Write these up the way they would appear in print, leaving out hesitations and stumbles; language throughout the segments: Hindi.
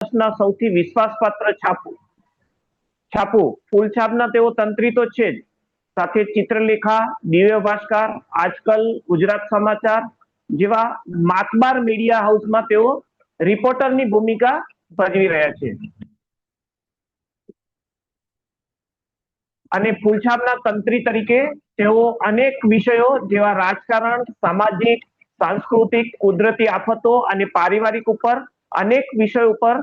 વર્ષના સૌથી વિશ્વાસપાત્ર છાપું ફૂલછાપના તેઓ તંત્રી તો છે જ, સાથે ચિત્રલેખા, દિવ્ય ભાસ્કર, આજકલ, ગુજરાત સમાચાર જેવા માતબાર મીડિયા હાઉસમાં તેઓ રિપોર્ટરની ભૂમિકા ભજવી રહ્યા છે. અને ફૂલછાપના તંત્રી તરીકે તેઓ અનેક વિષયો જેવા રાજકારણ, સામાજિક, સાંસ્કૃતિક, કુદરતી આફતો અને પારિવારિક ઉપર અનેક વિષયો ઉપર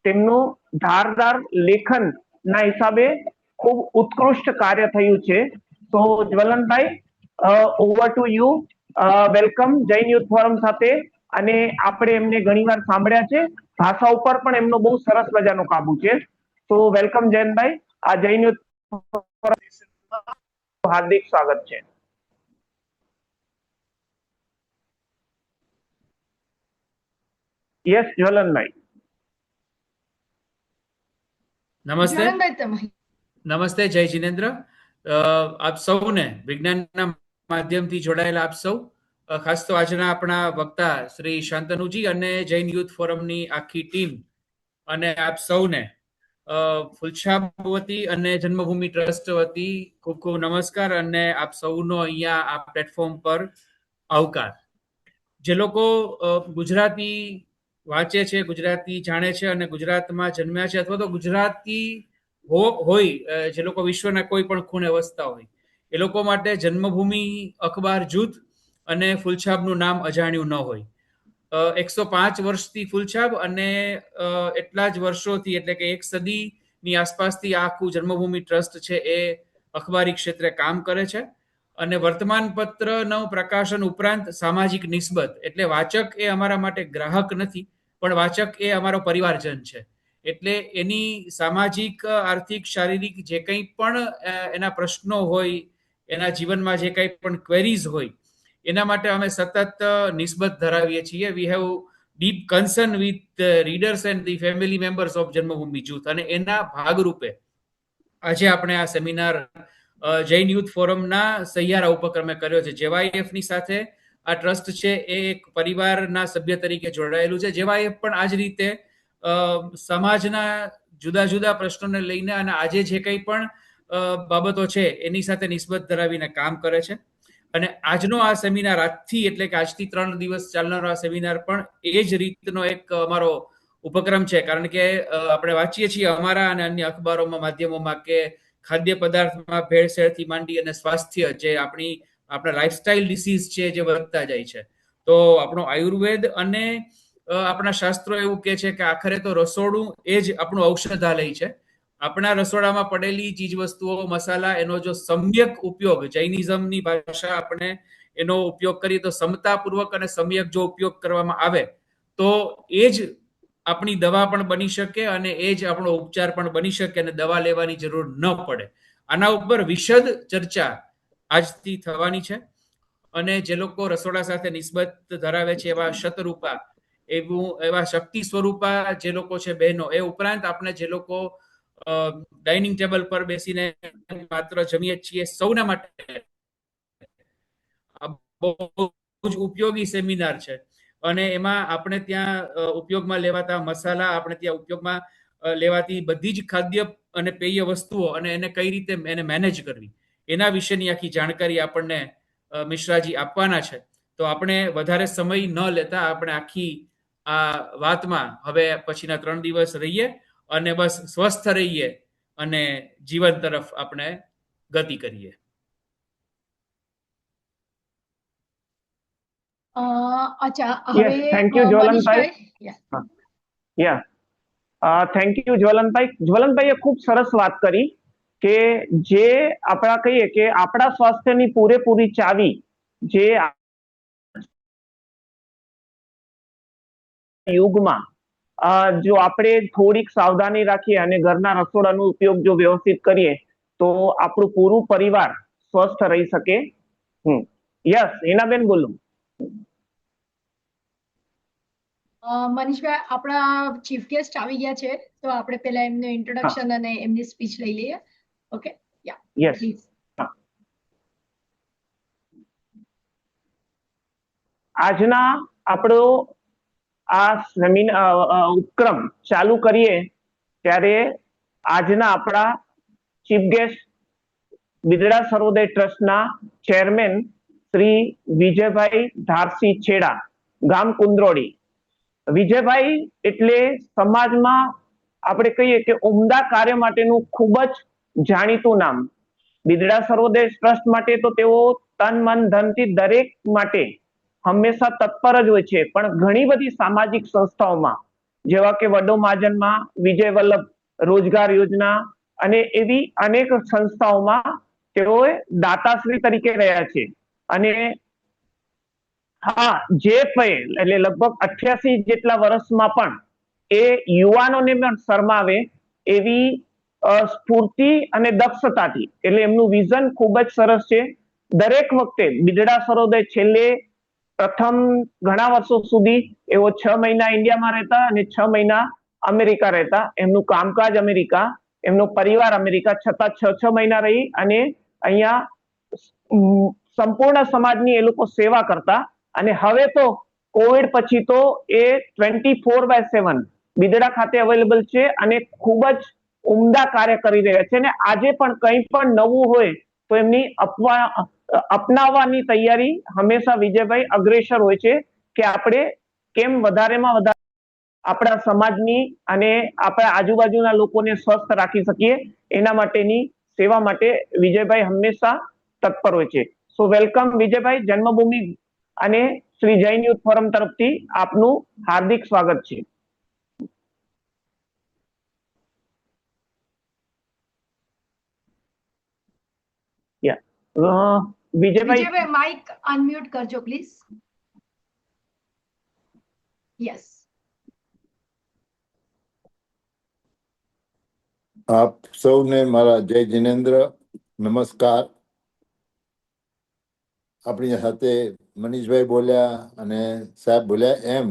તેમનું ધારદાર લેખનના હિસાબે ખૂબ ઉત્કૃષ્ટ કાર્ય થયું છે. તો Jwalanbhai, over to you. Welcome Jain youth forum સાથે. અને આપણે એમને ઘણીવાર સાંભળ્યા છે, ભાષા ઉપર પણ એમનો બહુ સરસ મજાનો કાબુ છે. તો વેલકમ જૈનભાઈ, આ જૈન યુથ હાર્દિક સ્વાગત છે. યસ જ્વલનભાઈ. નમસ્તે. નમસ્તે, જય જિનેન્દ્ર. આપ સૌને વિજ્ઞાનના માધ્યમથી જોડાયેલા આપ સૌ, ખાસ તો આજના આપણા વક્તા શ્રી શાંતનુજી અને જૈન યુથ ફોરમની આખી ટીમ અને આપ સૌને ફૂલછાપ વતી અને જન્મભૂમિ ટ્રસ્ટ વતી ખૂબ ખૂબ નમસ્કાર અને આપ સૌનો અહીંયા આ પ્લેટફોર્મ પર આવકાર. જે લોકો ગુજરાતી વાંચે છે, ગુજરાતી જાણે છે અને ગુજરાતમાં જન્મ્યા છે અથવા તો ગુજરાતી હોય, જે લોકો વિશ્વના કોઈ પણ ખૂણે વસતા હોય, એ લોકો માટે જન્મભૂમિ અખબાર જૂથ અને ફૂલછાપનું નામ અજાણ્યું ન હોય. 105 વર્ષથી ફૂલછાપ અને એટલા જ વર્ષોથી, એટલે કે એક સદીની આસપાસથી આખું જન્મભૂમિ ટ્રસ્ટ છે એ અખબારી ક્ષેત્રે કામ કરે છે. અને વર્તમાન પત્રનું પ્રકાશન ઉપરાંત સામાજિક નિસ્બત, એટલે વાચક એ અમારા માટે ગ્રાહક નથી, પણ વાચક એ અમારો પરિવારજન છે. એટલે એની સામાજિક, આર્થિક, શારીરિક જે કંઈ પણ એના પ્રશ્નો હોય, એના જીવનમાં જે કંઈ પણ ક્વેરીઝ હોય, એના માટે અમે સતત નિસ્બત ધરાવીએ છીએ. We have deep concern with readers and the family members of Janmabhoomi જૂથ. અને એના ભાગરૂપે આજે આપણે આ સેમિનાર જૈન યુથ ફોરમના સહિયારા ઉપક્રમે કર્યો છે. જેવાયએફ ની સાથે આ ટ્રસ્ટ છે એ એક પરિવારના સભ્ય તરીકે જોડાયેલું છે. જેવાયએફ પણ આ જ રીતે સમાજના જુદા જુદા પ્રશ્નોને લઈને અને આજે જે કંઈ પણ બાબતો છે એની સાથે નિસ્બત ધરાવીને કામ કરે છે. અને આજનો આ સેમિનાર આજથી, એટલે કે આજથી 3 દિવસ ચાલનારો આ સેમિનાર પણ એ જ રીતનો એક અમારો ઉપક્રમ છે. કારણ કે આપણે વાંચીએ છીએ અમારા અને અન્ય અખબારોમાં, માધ્યમોમાં કે ખાદ્ય પદાર્થમાં ભેળસેળથી માંડી અને સ્વાસ્થ્ય, જે આપણા લાઇફસ્ટાઇલ ડિસીઝ છે જે વધતા જાય છે. તો આપણો આયુર્વેદ અને આપણા શાસ્ત્રો એવું કહે છે કે આખરે તો રસોડું એ જ આપણું ઔષધાલય છે. આપણા રસોડામાં પડેલી ચીજ વસ્તુઓ, મસાલા, એનો જો સમ્યક ઉપયોગ, જૈનિઝમની ભાષા આપણે એનો ઉપયોગ કરીએ તો સમતાપૂર્વક અને સમ્યક જો ઉપયોગ કરવામાં આવે તો એ જ આપણી દવા પણ બની શકે અને એ જ આપણો ઉપચાર પણ બની શકે અને દવા લેવાની જરૂર ન પડે. આના ઉપર વિશદ ચર્ચા આજથી થવાની છે. અને જે લોકો રસોડા સાથે નિસ્બત ધરાવે છે, એવા શતરૂપા, એવા શક્તિ સ્વરૂપા જે લોકો છે, બહેનો, એ ઉપરાંત આપણે જે લોકો ડાઇનિંગ ટેબલ પર બેસીને માત્ર જમીએ છીએ, સૌના માટે બહુ જ ઉપયોગી સેમિનાર છે. અને એમાં આપણે ત્યાં ઉપયોગમાં લેવાતા મસાલા, આપણે ત્યાં ઉપયોગમાં લેવાતી બધી જ ખાદ્ય અને પેય વસ્તુઓ અને એને કઈ રીતે એને મેનેજ કરવી, એના વિશેની આખી જાણકારી આપણને મિશ્રાજી આપવાના છે. તો આપણે વધારે સમય ન લેતા આપણે આખી આ વાતમાં હવે પછીના 3 દિવસ રહીએ અને બસ સ્વસ્થ રહીએ અને જીવન તરફ આપણે ગતિ કરીએ. Thank you Jwalanbhai. Thank you Jwalanbhai. જ્વલનભાઈએ ખૂબ સરસ વાત કરી કે જે આપણા કહીએ કે આપણા સ્વાસ્થ્યની પૂરેપૂરી ચાવી જે યુગમાં જો આપણે થોડીક સાવધાની રાખીએ અને ઘરના રસોડાનો ઉપયોગ જો વ્યવસ્થિત કરીએ તો આપણું પૂરું પરિવાર સ્વસ્થ રહી શકે. યસ, હિનાબેન બોલો. મનીષભાઈ, આપણા ચીફ ગેસ્ટ આવી ગયા છે, તો આપણે પહેલા એમનું ઇન્ટ્રોડક્શન અને એમની સ્પીચ લઈ લઈએ. Okay, yeah, please. આ ઉપક્રમ ચાલુ કરીએ ત્યારે આજના આપણા ચીફ ગેસ્ટ બિદડા સર્વોદય ટ્રસ્ટના ચેરમેન શ્રી વિજયભાઈ ધારસી છેડા, ગામ કુંદ્રોડી. વિજયભાઈ એટલે સમાજમાં આપણે કહીએ કે ઉમદા કાર્ય માટેનું ખૂબ જ જાણીતું નામ. બિદડા સર્વોદય ટ્રસ્ટ માટે તો તેઓ તન મન ધનથી દરેક માટે હંમેશા તત્પર જ હોય છે, પણ ઘણી બધી સામાજિક સંસ્થાઓમાં જેવા કે વડો મહાજનમાં વિજય વલ્લભ રોજગાર યોજના અને એવી અનેક સંસ્થાઓમાં તેઓએ દાતાશ્રી તરીકે રહ્યા છે. અને હા, જે એટલે લગભગ 88 જેટલા વર્ષમાં પણ એ યુવાનોને પણ શરમાવે એવી સ્ફૂર્તિ અને દક્ષતાથી, એટલે એમનું વિઝન ખૂબ જ સરસ છે. દરેક વખતે બિદડા સરોદય છેલ્લે પ્રથમ ઘણા વર્ષો સુધી એવો 6 મહિના ઇન્ડિયામાં રહેતા અને 6 મહિના અમેરિકા રહેતા. એમનું કામકાજ અમેરિકા, એમનો પરિવાર અમેરિકા, છતાં 6 મહિના રહી અને અહીંયા સંપૂર્ણ સમાજની એ લોકો સેવા કરતા. અને હવે તો કોવિડ પછી તો એ 24/7 બિદડા ખાતે અવેલેબલ છે અને ખૂબ જ ઉમદા કાર્ય કરી રહ્યા છે. અને આજે પણ કંઈ પણ નવું હોય તો એમની અપનાવવાની તૈયારી હંમેશા વિજયભાઈ અગ્રેસર હોય છે કે આપણે કેમ વધારેમાં વધારે આપણા સમાજની અને આપણા આજુબાજુના લોકોને સ્વસ્થ રાખી શકીએ, એના માટેની સેવા માટે વિજયભાઈ હંમેશા તત્પર હોય છે. સો વેલકમ વિજયભાઈ. જન્મભૂમિ અને શ્રી જૈન યુથ ફોરમ તરફથી આપનું હાર્દિક સ્વાગત છે. વિજયભાઈ માઇક અનમ્યુટ કરજો પ્લીઝ. યસ. આપ સૌને મારા જય જિનેન્દ્ર, નમસ્કાર. આપણી સાથે મનીષભાઈ બોલ્યા અને સાહેબ બોલ્યા એમ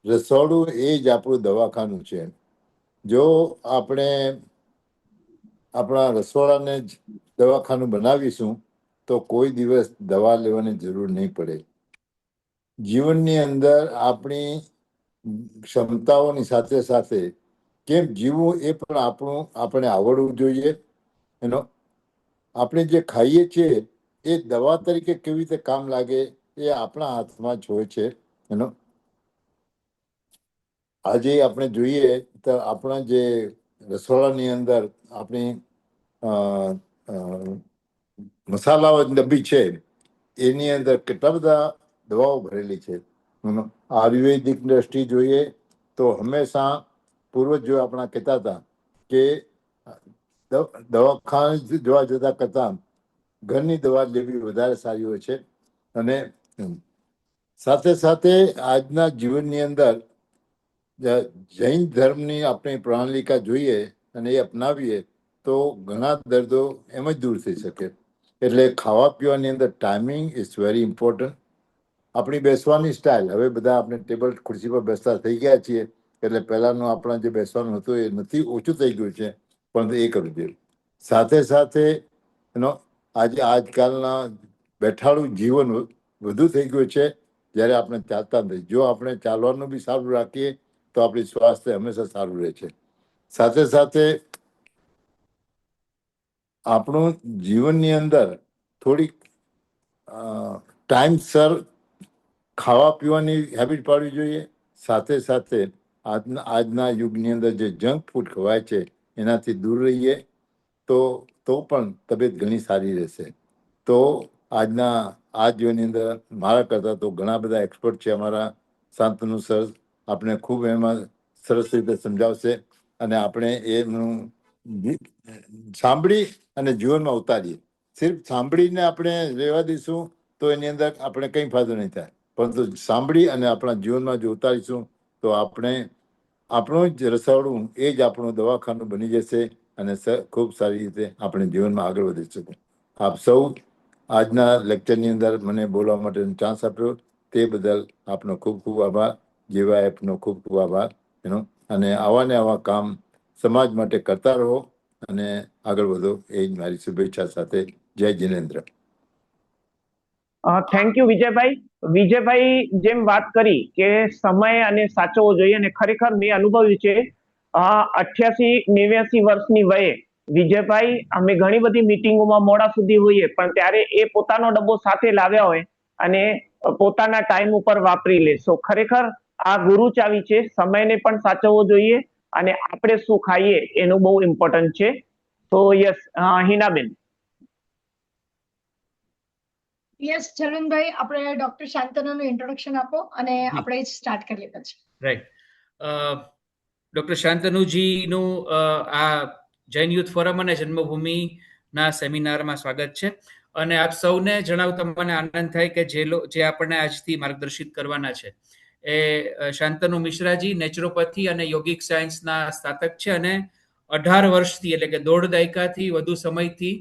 રસોડું એ જ આપણું દવાખાનું છે. જો આપણે આપણા રસોડાને જ દવાખાનું બનાવીશું તો કોઈ દિવસ દવા લેવાની જરૂર નહીં પડે. જીવનની અંદર આપણી ક્ષમતાઓની સાથે સાથે કેમ જીવવું એ પણ આપણે આવડવું જોઈએ. એનો આપણે જે ખાઈએ છીએ એ દવા તરીકે કેવી રીતે કામ લાગે એ આપણા હાથમાં જ હોય છે. એનો આજે આપણે જોઈએ તો આપણા જે રસોડાની અંદર આપણી મસાલાઓ ડબ્બી છે એની અંદર કેટલા બધા દવાઓ ભરેલી છે. આયુર્વેદિક દ્રષ્ટિ જોઈએ તો હંમેશા પૂર્વજો આપણા કહેતા હતા કે દવાખાને જોવા જતા કરતા ઘરની દવા લેવી વધારે સારી હોય છે. અને સાથે સાથે આજના જીવનની અંદર જૈન ધર્મની આપણે પ્રણાલિકા જોઈએ અને એ અપનાવીએ તો ઘણા દર્દો એમ જ દૂર થઈ શકે. એટલે ખાવા પીવાની અંદર ટાઈમિંગ ઇઝ વેરી ઇમ્પોર્ટન્ટ. આપણી બેસવાની સ્ટાઇલ, હવે બધા આપણે ટેબલ ખુરશી પર બેસતા થઈ ગયા છીએ એટલે પહેલાંનું આપણા જે બેસવાનું હતું એ નથી, ઓછું થઈ ગયું છે, પણ એ કરવું જોઈએ. સાથે સાથે આજે આજકાલના બેઠાડું જીવન વધુ થઈ ગયું છે જ્યારે આપણે ચાલતા નથી. જો આપણે ચાલવાનું બી સારું રાખીએ તો આપણી સ્વાસ્થ્ય હંમેશા સારું રહે છે. સાથે સાથે આપણું જીવનની અંદર થોડીક ટાઈમસર ખાવા પીવાની હેબિટ પાડવી જોઈએ. સાથે સાથે આજના યુગની અંદર જે જંક ફૂડ ખવાય છે એનાથી દૂર રહીએ તો પણ તબિયત ઘણી સારી રહેશે. તો આ જીવનની અંદર મારા કરતા તો ઘણા બધા એક્સપર્ટ છે. અમારા શાંતનુ સર આપણે ખૂબ એમાં સરસ રીતે સમજાવશે અને આપણે એનું સાંભળી અને જીવનમાં ઉતારીએ. સિર્ફ સાંભળીને આપણે રહેવા દઈશું તો એની અંદર આપણે કંઈ ફાયદો નહીં થાય, પરંતુ સાંભળી અને આપણા જીવનમાં જો ઉતારીશું તો આપણું જ રસોડું એ જ આપણું દવાખાનું બની જશે અને ખૂબ સારી રીતે આપણે જીવનમાં આગળ વધી શકું. આપ સૌ આજના લેક્ચરની અંદર મને બોલવા માટેનો ચાન્સ આપ્યો તે બદલ આપનો ખૂબ ખૂબ આભાર. જેવા એપનો ખૂબ ખૂબ આભાર. અને આવા કામ સમાજ માટે કરતા રહો અને આગળ વધો એ જ મારી શુભેચ્છા સાથે જય જિનેન્દ્ર. Thank you Vijaybhai. વિજયભાઈ જેમ વાત કરી કે સમય અને સાચવવો જોઈએ, અને ખરેખર મેં અનુભવ્યું છે 88-89 વર્ષની વયે વિજયભાઈ અમે ઘણી બધી મીટિંગોમાં મોડા સુધી હોઈએ, પણ ત્યારે એ પોતાનો ડબ્બો સાથે લાવ્યા હોય અને પોતાના ટાઈમ ઉપર વાપરી લે. સો ખરેખર આ ગુરુ ચાવી છે, સમયને પણ સાચવવો જોઈએ અને આપણે શું ખાઈએ એનું બહુ ઇમ્પોર્ટન્ટ છે. તો યસ, હિનાબેન. યસ ચલનભાઈ, આપણે ડોક્ટર શાંતનુનું ઇન્ટ્રોડક્શન આપો અને આપણે સ્ટાર્ટ કરીએ પછી. રાઈટ. ડોક્ટર શાંતનુજીનું આ જૈન યુથ ફોરમ અને જન્મભૂમિના સેમિનારમાં સ્વાગત છે. અને આપ સૌને જણાવતા મને આનંદ થાય કે જે આપણને આજથી માર્ગદર્શિત કરવાના છે એ શાંતનુ મિશ્રાજી નેચરોપેથી અને યોગિક સાયન્સના સ્નાતક છે અને 18 વર્ષથી એટલે કે 1.5 દાયકાથી વધુ સમયથી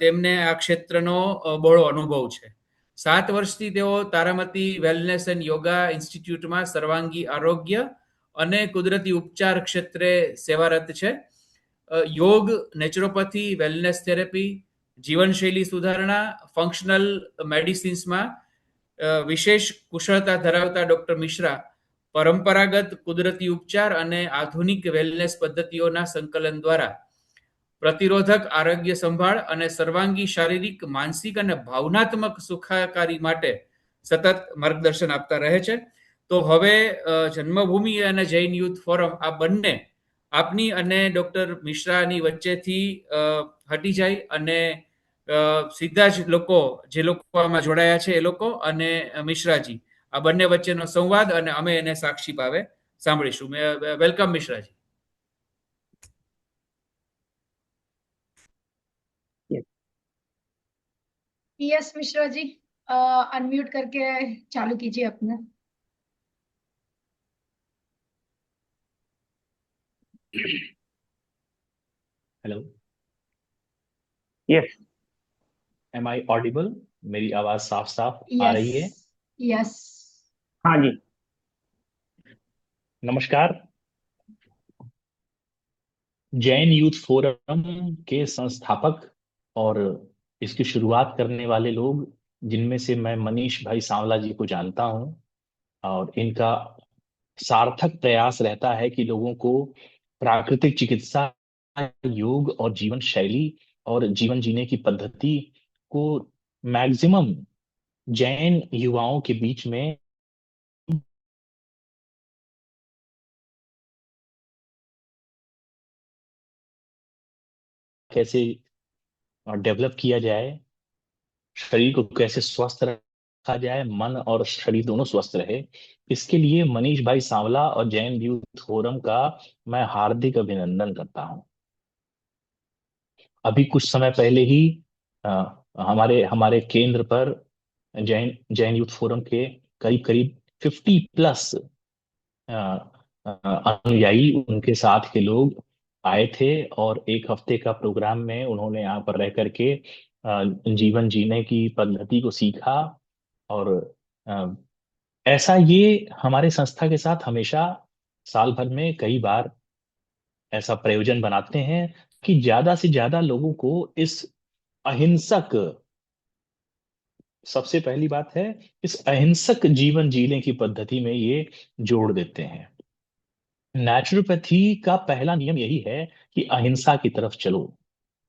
તેમને આ ક્ષેત્રનો બહોળો અનુભવ છે. 7 વર્ષથી તેઓ તારામતી વેલનેસ એન્ડ યોગા ઇન્સ્ટિટ્યૂટમાં સર્વાંગી આરોગ્ય અને કુદરતી ઉપચાર ક્ષેત્રે સેવારત છે. યોગ, નેચરોપેથી, વેલનેસ થેરેપી, જીવનશૈલી સુધારણા, ફંક્શનલ મેડિસિન્સમાં વિશેષ કુશળતા ધરાવતા ડોક્ટર મિશ્રા પરંપરાગત કુદરતી ઉપચાર અને આધુનિક વેલનેસ પદ્ધતિઓના સંકલન દ્વારા પ્રતિરોધક આરોગ્ય સંભાળ અને સર્વાંગી શારીરિક, માનસિક અને ભાવનાત્મક સુખાકારી માટે સતત માર્ગદર્શન આપતા રહે છે. તો હવે જન્મભૂમિ અને જૈન યુથ ફોરમ આ બંને આપની અને ડોક્ટર મિશ્રાની વચ્ચેથી હટી જાય અને સીધા જ જે લોકો આમાં જોડાયા છે એ લોકો અને મિશ્રાજી આ બંને વચ્ચેનો સંવાદ, અને અમે એને સાક્ષી ભાવે સાંભળીશું. Welcome Mishraji. Yes Mishra ji, unmute करके चालू कीजिए अपना. Hello. Yes. Am I audible? मेरी आवाज साफ साफ आ रही है? यस. हाँ जी. नमस्कार. जैन यूथ फोरम के संस्थापक और इसकी शुरुआत करने वाले लोग, जिनमें से मैं मनीष भाई सांवला जी को जानता हूं, और इनका सार्थक प्रयास रहता है कि लोगों को प्राकृतिक चिकित्सा, योग और जीवन शैली और जीवन जीने की पद्धति को मैक्सिमम जैन युवाओं के बीच में कैसे डेवलप किया जाए, शरीर को कैसे स्वस्थ रखा जाए, मन और शरीर दोनों स्वस्थ रहे, इसके लिए मनीष भाई सांवला और जैन यूथ फोरम का मैं हार्दिक अभिनंदन करता हूं. अभी कुछ समय पहले ही हमारे केंद्र पर जैन यूथ फोरम के करीब करीब 50+ अनुयायी, उनके साथ के लोग आए थे और 1 हफ्ते का प्रोग्राम में उन्होंने यहाँ पर रह करके जीवन जीने की पद्धति को सीखा. और ऐसा ये हमारे संस्था के साथ हमेशा साल भर में कई बार ऐसा प्रयोजन बनाते हैं कि ज्यादा से ज्यादा लोगों को इस अहिंसक, सबसे पहली बात है, इस अहिंसक जीवन जीने की पद्धति में ये जोड़ देते हैं. नेचुरोपैथी का पहला नियम यही है कि अहिंसा की तरफ चलो.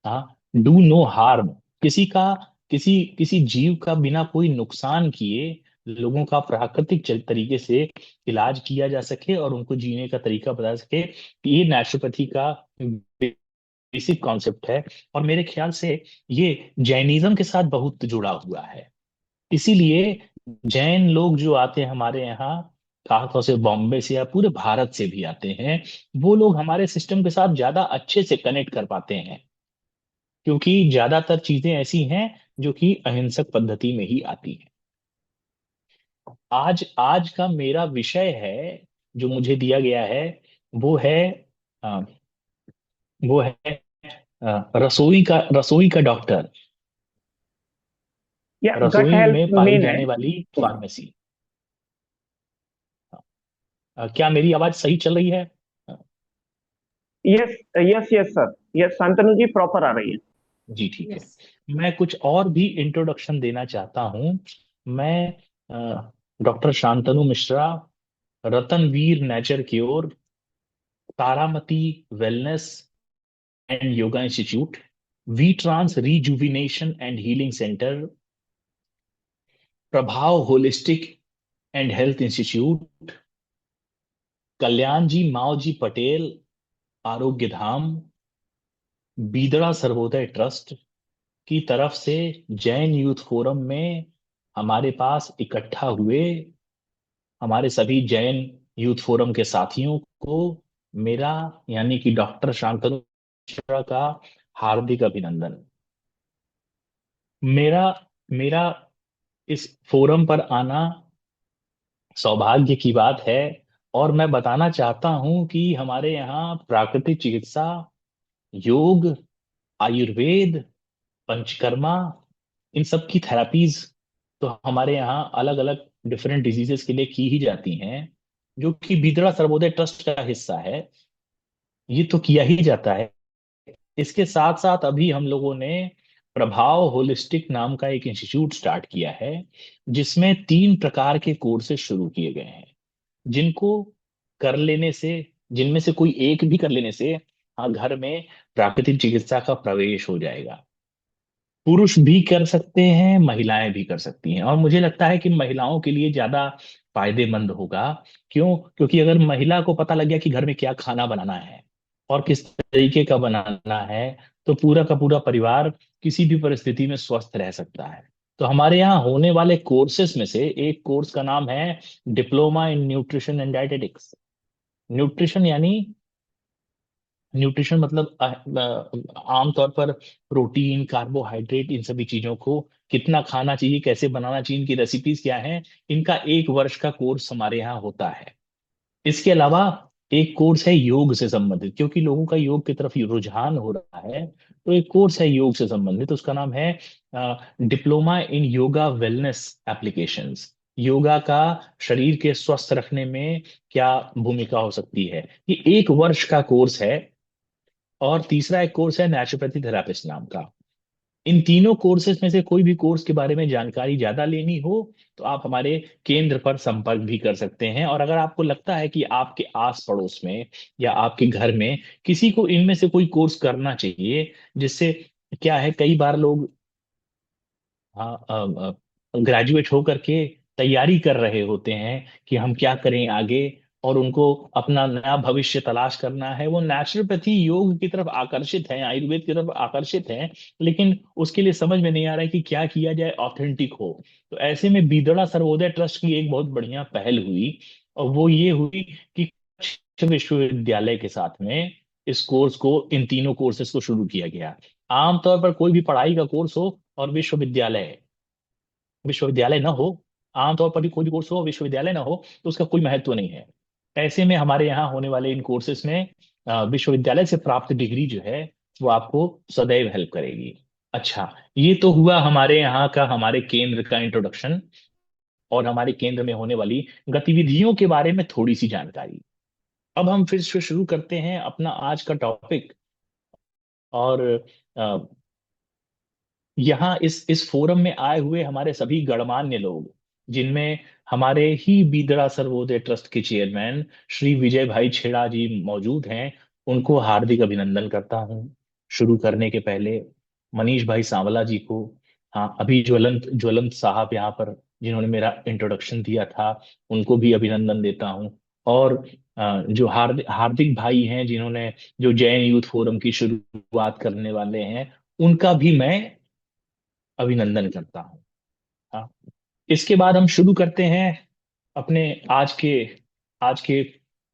हाँ, डू नो हार्म. किसी जीव का बिना कोई नुकसान किए लोगों का प्राकृतिक तरीके से इलाज किया जा सके और उनको जीने का तरीका बता सके, ये नेचुरोपैथी का बेसिक कॉन्सेप्ट है. और मेरे ख्याल से ये जैनिज्म के साथ बहुत जुड़ा हुआ है. इसीलिए जैन लोग जो आते हैं हमारे यहाँ, खासतौर से बॉम्बे से या पूरे भारत से भी आते हैं, वो लोग हमारे सिस्टम के साथ ज्यादा अच्छे से कनेक्ट कर पाते हैं, क्योंकि ज्यादातर चीजें ऐसी हैं जो कि अहिंसक पद्धति में ही आती हैं. आज का मेरा विषय है जो मुझे दिया गया है, वो है रसोई का डॉक्टर, रसोई में पाई जाने वाली फार्मेसी. क्या मेरी आवाज सही चल रही है? Yes yes yes sir, yes Shantanu ji proper आ रही है. जी ठीक है। यस। मैं कुछ और भी इंट्रोडक्शन देना चाहता हूँ। मैं doctor Shantanu Mishra, Ratanveer nature cure, Taramati wellness and yoga institute, V trans rejuvenation and healing centre, Prabhav holistic and health institute, Kalyan ji Mao ji Patel Arogya Dham, बीदड़ा Sarvodaya trust की तरफ से जैन यूथ फोरम में हमारे पास इकट्ठा हुए हमारे सभी जैन यूथ फोरम के साथियों को मेरा यानी कि डॉक्टर शांतनु मिश्रा का हार्दिक अभिनंदन। मेरा मेरा इस फोरम पर आना सौभाग्य की बात है, और मैं बताना चाहता हूं कि हमारे यहाँ प्राकृतिक चिकित्सा, योग, आयुर्वेद, पंचकर्मा, इन सब की थेरापीज तो हमारे यहाँ अलग अलग डिफरेंट डिजीजेस के लिए की ही जाती हैं, जो कि बीदड़ा सर्वोदय ट्रस्ट का हिस्सा है। ये तो किया ही जाता है। इसके साथ साथ अभी हम लोगों ने प्रभाव होलिस्टिक नाम का एक इंस्टीट्यूट स्टार्ट किया है, जिसमें 3 प्रकार के कोर्सेज शुरू किए गए हैं, जिनको कर लेने से, जिनमें से कोई एक भी कर लेने से, हाँ, घर में प्राकृतिक चिकित्सा का प्रवेश हो जाएगा। पुरुष भी कर सकते हैं, महिलाएं भी कर सकती हैं, और मुझे लगता है कि महिलाओं के लिए ज्यादा फायदेमंद होगा। क्यों? क्योंकि अगर महिला को पता लग गया कि घर में क्या खाना बनाना है और किस तरीके का बनाना है, तो पूरा का पूरा परिवार किसी भी परिस्थिति में स्वस्थ रह सकता है। तो हमारे यहाँ होने वाले कोर्सेस में से एक कोर्स का नाम है diploma in nutrition and dietetics. Nutrition यानी, न्यूट्रिशन मतलब आमतौर पर प्रोटीन, कार्बोहाइड्रेट, इन सभी चीजों को कितना खाना चाहिए, कैसे बनाना चाहिए, इनकी रेसिपीज क्या हैं, इनका 1 वर्ष का कोर्स हमारे यहाँ होता है। इसके अलावा एक कोर्स है योग से संबंधित, क्योंकि लोगों का योग की तरफ रुझान हो रहा है, तो एक कोर्स है योग से संबंधित, उसका नाम है diploma in yoga wellness applications. Yoga का शरीर के स्वस्थ रखने में क्या भूमिका हो सकती है, ये 1 वर्ष का कोर्स है। और तीसरा एक कोर्स है नेचुरोपैथी थेरापिस्ट नाम का। इन तीनों कोर्सेज में से कोई भी कोर्स के बारे में जानकारी ज्यादा लेनी हो तो आप हमारे केंद्र पर संपर्क भी कर सकते हैं। और अगर आपको लगता है कि आपके आस पड़ोस में या आपके घर में किसी को इनमें से कोई कोर्स करना चाहिए, जिससे क्या है, कई बार लोग, हाँ, ग्रेजुएट होकर के तैयारी कर रहे होते हैं कि हम क्या करें आगे, और उनको अपना नया भविष्य तलाश करना है, वो नेचुरोपैथी योग की तरफ आकर्षित है, आयुर्वेद की तरफ आकर्षित है, लेकिन उसके लिए समझ में नहीं आ रहा है कि क्या किया जाए ऑथेंटिक हो। तो ऐसे में बीदड़ा सर्वोदय ट्रस्ट की एक बहुत बढ़िया पहल हुई, और वो ये हुई कि कच्छ विश्वविद्यालय के साथ में इस कोर्स को, इन तीनों कोर्सेज को शुरू किया गया। आमतौर पर कोई भी पढ़ाई का कोर्स हो और विश्वविद्यालय विश्वविद्यालय ना हो, आमतौर पर भी कोई भी कोर्स हो विश्वविद्यालय ना हो, तो उसका कोई महत्व नहीं है। ऐसे में हमारे यहाँ होने वाले इन कोर्सेज में विश्वविद्यालय से प्राप्त डिग्री जो है वो आपको सदैव हेल्प करेगी। अच्छा, ये तो हुआ हमारे यहाँ का, हमारे केंद्र का इंट्रोडक्शन, और हमारे केंद्र में होने वाली गतिविधियों के बारे में थोड़ी सी जानकारी। अब हम फिर से शुरू करते हैं अपना आज का टॉपिक। और अ, यहाँ इस फोरम में आए हुए हमारे सभी गणमान्य लोग, जिनमें हमारे ही बीदड़ा सर्वोदय ट्रस्ट के चेयरमैन श्री विजय भाई छेड़ा जी मौजूद हैं, उनको हार्दिक अभिनंदन करता हूँ। शुरू करने के पहले मनीष भाई सांवला जी को, हाँ, अभी ज्वलंत ज्वलंत साहब यहाँ पर जिन्होंने मेरा इंट्रोडक्शन दिया था, उनको भी अभिनंदन देता हूँ। और जो हार्दिक हार्दिक भाई हैं, जिन्होंने, जो जैन यूथ फोरम की शुरुआत करने वाले हैं, उनका भी मैं अभिनंदन करता हूँ। हाँ, इसके बाद हम शुरू करते हैं अपने आज के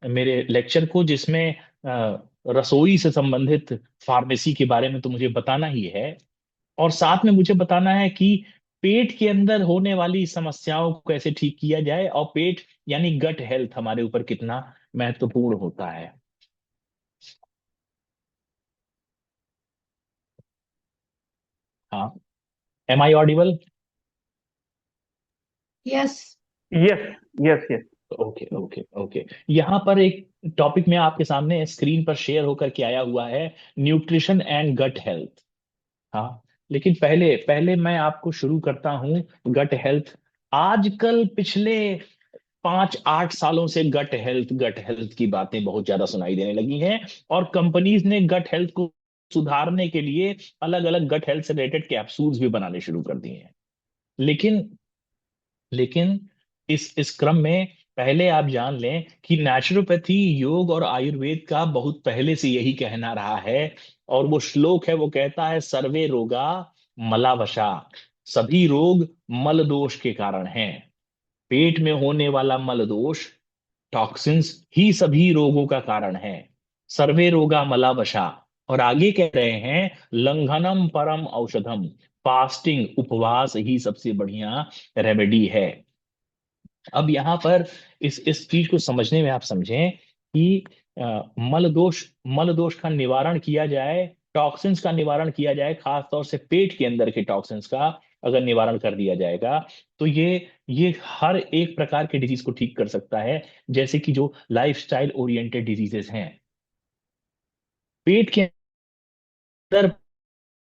मेरे लेक्चर को, जिसमें रसोई से संबंधित फार्मेसी के बारे में तो मुझे बताना ही है, और साथ में मुझे बताना है कि पेट के अंदर होने वाली समस्याओं को कैसे ठीक किया जाए, और पेट यानी गट हेल्थ हमारे ऊपर कितना महत्वपूर्ण होता है। हाँ, am I audible? Yes. Yes, yes, yes. Okay okay okay. यहाँ पर एक टॉपिक में आपके सामने स्क्रीन पर शेयर होकर के आया हुआ है, न्यूट्रिशन एंड गट हेल्थ। हाँ, लेकिन पहले पहले मैं आपको शुरू करता हूँ गट हेल्थ। आजकल पिछले 5-8 सालों से गट हेल्थ की बातें बहुत ज्यादा सुनाई देने लगी हैं, और कंपनीज ने गट हेल्थ को सुधारने के लिए अलग अलग गट हेल्थ से रिलेटेड कैप्सूल्स भी बनाने शुरू कर दिए हैं। लेकिन लेकिन इस क्रम में पहले आप जान लें कि नेचुरोपैथी, योग और आयुर्वेद का बहुत पहले से यही कहना रहा है, और वो श्लोक है, वो कहता है सर्वे रोगा मलावशा, सभी रोग मल दोष के कारण हैं। पेट में होने वाला मल दोष, टॉक्सिन्स ही सभी रोगों का कारण है। सर्वे रोगा मलावशा। और आगे कह रहे हैं लंघनम परम औषधम, फास्टिंग, उपवास ही सबसे बढ़िया रेमेडी है। अब यहाँ पर इस चीज को समझने में आप समझें कि मल दोष का निवारण किया जाए, टॉक्सिन्स का निवारण किया जाए, खास तौर से पेट के अंदर के टॉक्सिन्स का अगर निवारण कर दिया जाएगा, तो ये हर एक प्रकार के डिजीज को ठीक कर सकता है। जैसे कि जो लाइफस्टाइल ओरिएंटेड डिजीजेस हैं, पेट के अंदर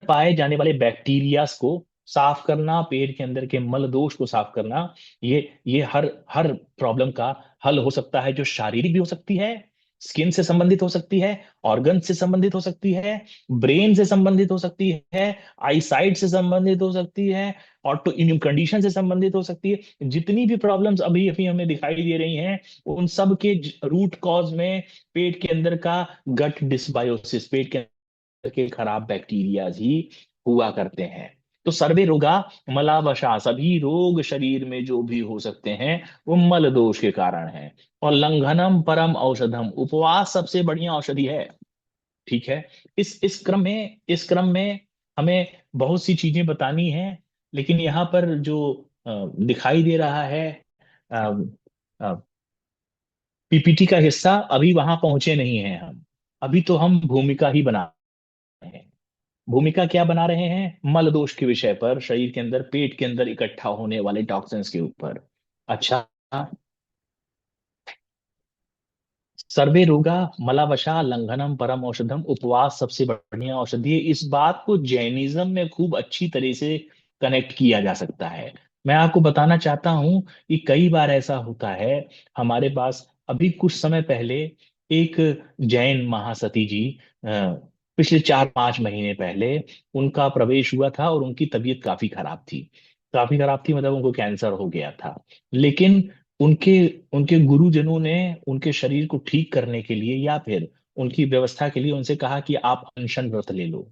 पाए जाने वाले बैक्टीरियाज को साफ करना, पेट के अंदर के मल दोष को साफ करना, ये हर हर प्रॉब्लम का हल हो सकता है, जो शारीरिक भी हो सकती है, स्किन से संबंधित हो सकती है, ऑर्गन से संबंधित हो सकती है, ब्रेन से संबंधित हो सकती है, आईसाइट से संबंधित हो सकती है, ऑटो इम्यून कंडीशन से संबंधित हो सकती है। जितनी भी प्रॉब्लम्स अभी अभी हमें दिखाई दे रही हैं, उन सब के रूट कॉज में पेट के अंदर का गट डिसबायोसिस, पेट के खराब बैक्टीरियाज ही हुआ करते हैं। तो सर्वे रोगा मलावशा, सभी रोग शरीर में जो भी हो सकते हैं वो मल दोष के कारण है। और लंघनम परम औषधम, उपवास सबसे बढ़िया औषधि है। ठीक है। इस क्रम में हमें बहुत सी चीजें बतानी है, लेकिन यहाँ पर जो दिखाई दे रहा है, पीपीटी का हिस्सा अभी वहां पहुंचे नहीं हैं हम। अभी तो हम भूमिका ही बना रहे हैं। भूमिका क्या बना रहे हैं? मल दोष के विषय पर, शरीर के अंदर, पेट के अंदर इकट्ठा होने वाले टॉक्सिन्स के ऊपर। अच्छा, सर्वे रोगा मलावशा लंघनम परम औषधम, उपवास सबसे बढ़िया औषधि है। इस बात को जैनिज्म में खूब अच्छी तरह से कनेक्ट किया जा सकता है। मैं आपको बताना चाहता हूं कि कई बार ऐसा होता है, हमारे पास अभी कुछ समय पहले एक जैन महासती जी, पिछले 4-5 महीने पहले उनका प्रवेश हुआ था, और उनकी तबीयत काफी खराब थी, मतलब उनको कैंसर हो गया था। लेकिन उनके उनके गुरुजनों ने उनके शरीर को ठीक करने के लिए, या फिर उनकी व्यवस्था के लिए, उनसे कहा कि आप अनशन व्रत ले लो।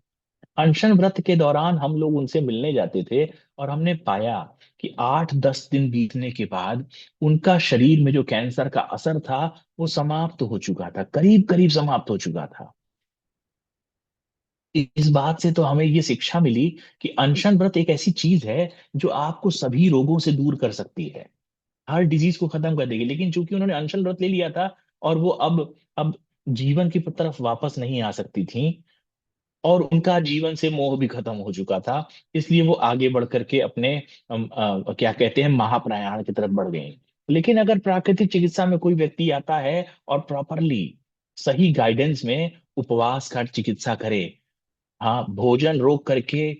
अनशन व्रत के दौरान हम लोग उनसे मिलने जाते थे, और हमने पाया कि 8-10 दिन बीतने के बाद उनका शरीर में जो कैंसर का असर था वो समाप्त हो चुका था, करीब करीब समाप्त हो चुका था। इस बात से तो हमें ये शिक्षा मिली कि अनशन व्रत एक ऐसी चीज है जो आपको सभी रोगों से दूर कर सकती है, हर डिजीज को खत्म कर देगी। लेकिन चूंकि उन्होंने अनशन व्रत ले लिया था, और वो अब जीवन की तरफ वापस नहीं आ सकती थी, और उनका जीवन से मोह भी खत्म हो चुका था, इसलिए वो आगे बढ़ करके अपने क्या कहते हैं, महाप्रयाण की तरफ बढ़ गए। लेकिन अगर प्राकृतिक चिकित्सा में कोई व्यक्ति आता है और प्रॉपरली सही गाइडेंस में उपवास का चिकित्सा करे, हाँ, भोजन रोक करके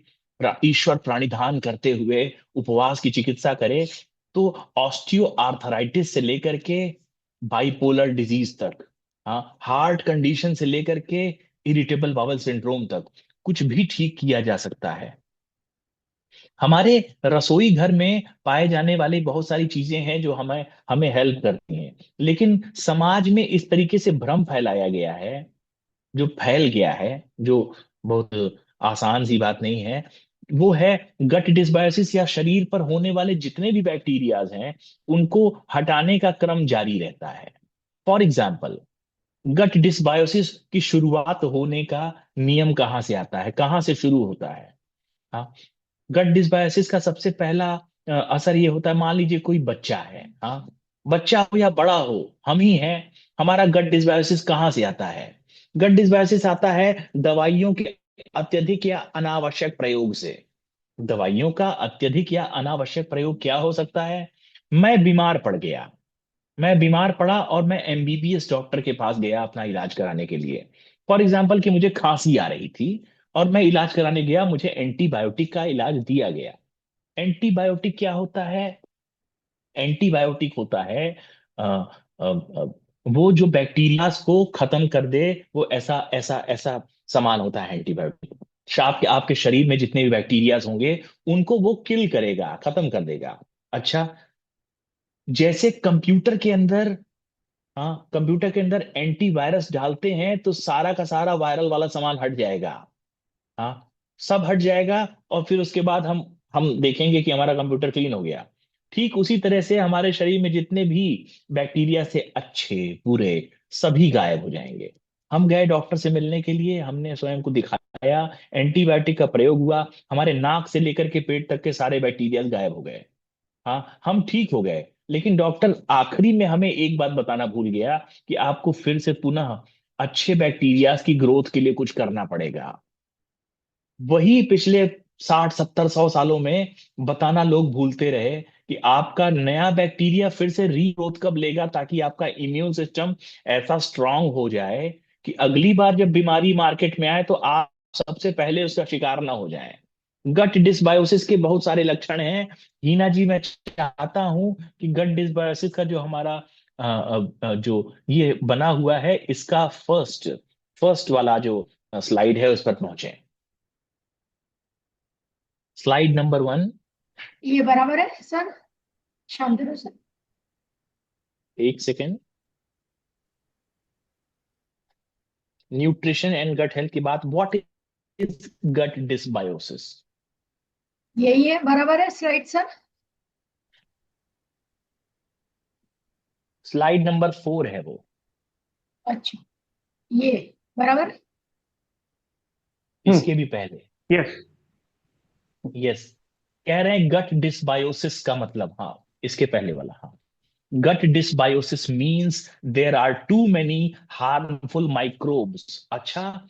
ईश्वर प्राणिधान करते हुए उपवास की चिकित्सा करे, तो ऑस्टियो आर्थराइटिस से लेकर के बाइपोलर डिजीज तक, हाँ, हार्ट कंडीशन से लेकर के इरिटेबल बाउल सिंड्रोम तक, कुछ भी ठीक किया जा सकता है। हमारे रसोई घर में पाए जाने वाली बहुत सारी चीजें हैं जो हमें हमें हेल्प करती हैं, लेकिन समाज में इस तरीके से भ्रम फैलाया गया है, जो फैल गया है, जो बहुत आसान सी बात नहीं है, वो है गट डिसबायोसिस, या शरीर पर होने वाले जितने भी बैक्टीरियाज हैं उनको हटाने का क्रम जारी रहता है। फॉर एग्जाम्पल, गट डिसबायोसिस की शुरुआत होने का नियम कहाँ से आता है, कहाँ से शुरू होता है? हाँ, गट डिसबायोसिस का सबसे पहला असर ये होता है, मान लीजिए कोई बच्चा है, हाँ, बच्चा हो या बड़ा हो, हम ही हैं, हमारा गट डिसबायोसिस कहाँ से आता है? गट डिसबायोसिस आता है दवाइयों के अत्यधिक या अनावश्यक प्रयोग से। दवाइयों का अत्यधिक या अनावश्यक प्रयोग क्या हो सकता है? मैं बीमार पड़ गया, मैं बीमार पड़ा और मैं एमबीबीएस डॉक्टर के पास गया अपना इलाज कराने के लिए। फॉर एग्जाम्पल कि मुझे खांसी आ रही थी, और मैं इलाज कराने गया, मुझे एंटीबायोटिक का इलाज दिया गया। एंटीबायोटिक क्या होता है? एंटीबायोटिक होता है अ, वो जो बैक्टीरियाज को खत्म कर दे, वो ऐसा ऐसा ऐसा सामान होता है एंटीबायोटिक। आपके आपके शरीर में जितने भी बैक्टीरियाज होंगे उनको वो किल करेगा, खत्म कर देगा। अच्छा, जैसे कंप्यूटर के अंदर, हाँ, कंप्यूटर के अंदर एंटीवायरस डालते हैं तो सारा का सारा वायरल वाला सामान हट जाएगा। हाँ, सब हट जाएगा और फिर उसके बाद हम देखेंगे कि हमारा कंप्यूटर क्लीन हो गया। ठीक उसी तरह से हमारे शरीर में जितने भी बैक्टीरिया से अच्छे बुरे सभी गायब हो जाएंगे। हम गए डॉक्टर से मिलने के लिए, हमने स्वयं को दिखाया, एंटीबायोटिक का प्रयोग हुआ, हमारे नाक से लेकर के पेट तक के सारे बैक्टीरिया गायब हो गए। हाँ, हम ठीक हो गए। लेकिन डॉक्टर आखिरी में हमें एक बात बताना भूल गया कि आपको फिर से पुनः अच्छे बैक्टीरियाज की ग्रोथ के लिए कुछ करना पड़ेगा। वही पिछले 60 70 100 सालों में बताना लोग भूलते रहे कि आपका नया बैक्टीरिया फिर से रीग्रोथ कब लेगा, ताकि आपका इम्यून सिस्टम ऐसा स्ट्रांग हो जाए कि अगली बार जब बीमारी मार्केट में आए तो आप सबसे पहले उसका शिकार ना हो जाएं। गट डिसबायोसिस के बहुत सारे लक्षण हैं। हीना जी, मैं चाहता हूं कि गट डिसबायोसिस का जो हमारा जो ये बना हुआ है, इसका फर्स्ट फर्स्ट वाला जो स्लाइड है उस पर पहुंचे। Slide number 1। ये बराबर है सर? शांतनु सर, एक second. Nutrition and gut health की बात, व्हाट इज गट डिसबायोसिस? यही है, बराबर है स्लाइड सर? स्लाइड नंबर 4 है वो। अच्छा, ये बराबर है? इसके भी पहले। यस। यस, कह रहे हैं गट डिसबायोसिस का मतलब, हाँ, इसके पहले वाला, हाँ। Gut dysbiosis means there are too many harmful microbes. अच्छा,